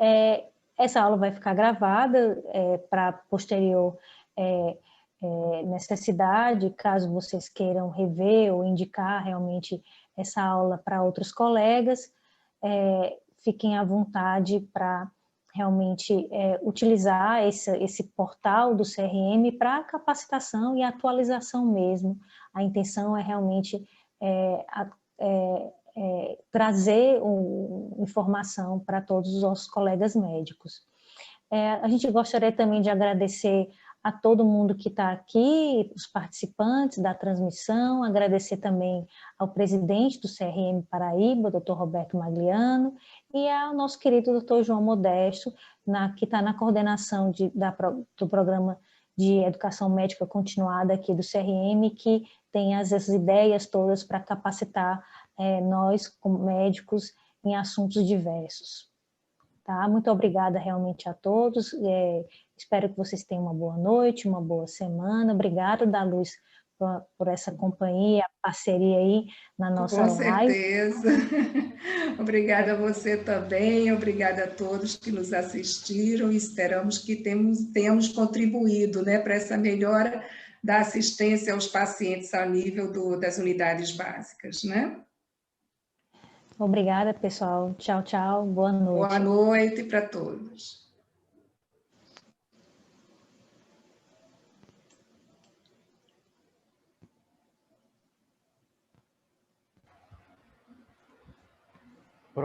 S1: essa aula vai ficar gravada para posterior necessidade, caso vocês queiram rever ou indicar realmente essa aula para outros colegas, fiquem à vontade para realmente utilizar esse portal do CRM para capacitação e atualização mesmo. A intenção é realmente trazer informação para todos os nossos colegas médicos. A gente gostaria também de agradecer a todo mundo que está aqui, os participantes da transmissão, agradecer também ao presidente do CRM Paraíba, Dr. Roberto Magliano, e ao nosso querido Dr. João Modesto, que está na coordenação do programa de educação médica continuada aqui do CRM, que tem essas ideias todas para capacitar nós, como médicos, em assuntos diversos. Tá? Muito obrigada realmente a todos, espero que vocês tenham uma boa noite, uma boa semana. Obrigada, Daluz, por essa companhia, parceria aí na nossa live.
S2: Com certeza. Obrigada a você também, obrigada a todos que nos assistiram e esperamos que tenhamos contribuído, né, para essa melhora da assistência aos pacientes a nível das unidades básicas, né?
S1: Obrigada, pessoal. Tchau, tchau. Boa noite.
S2: Boa noite para todos.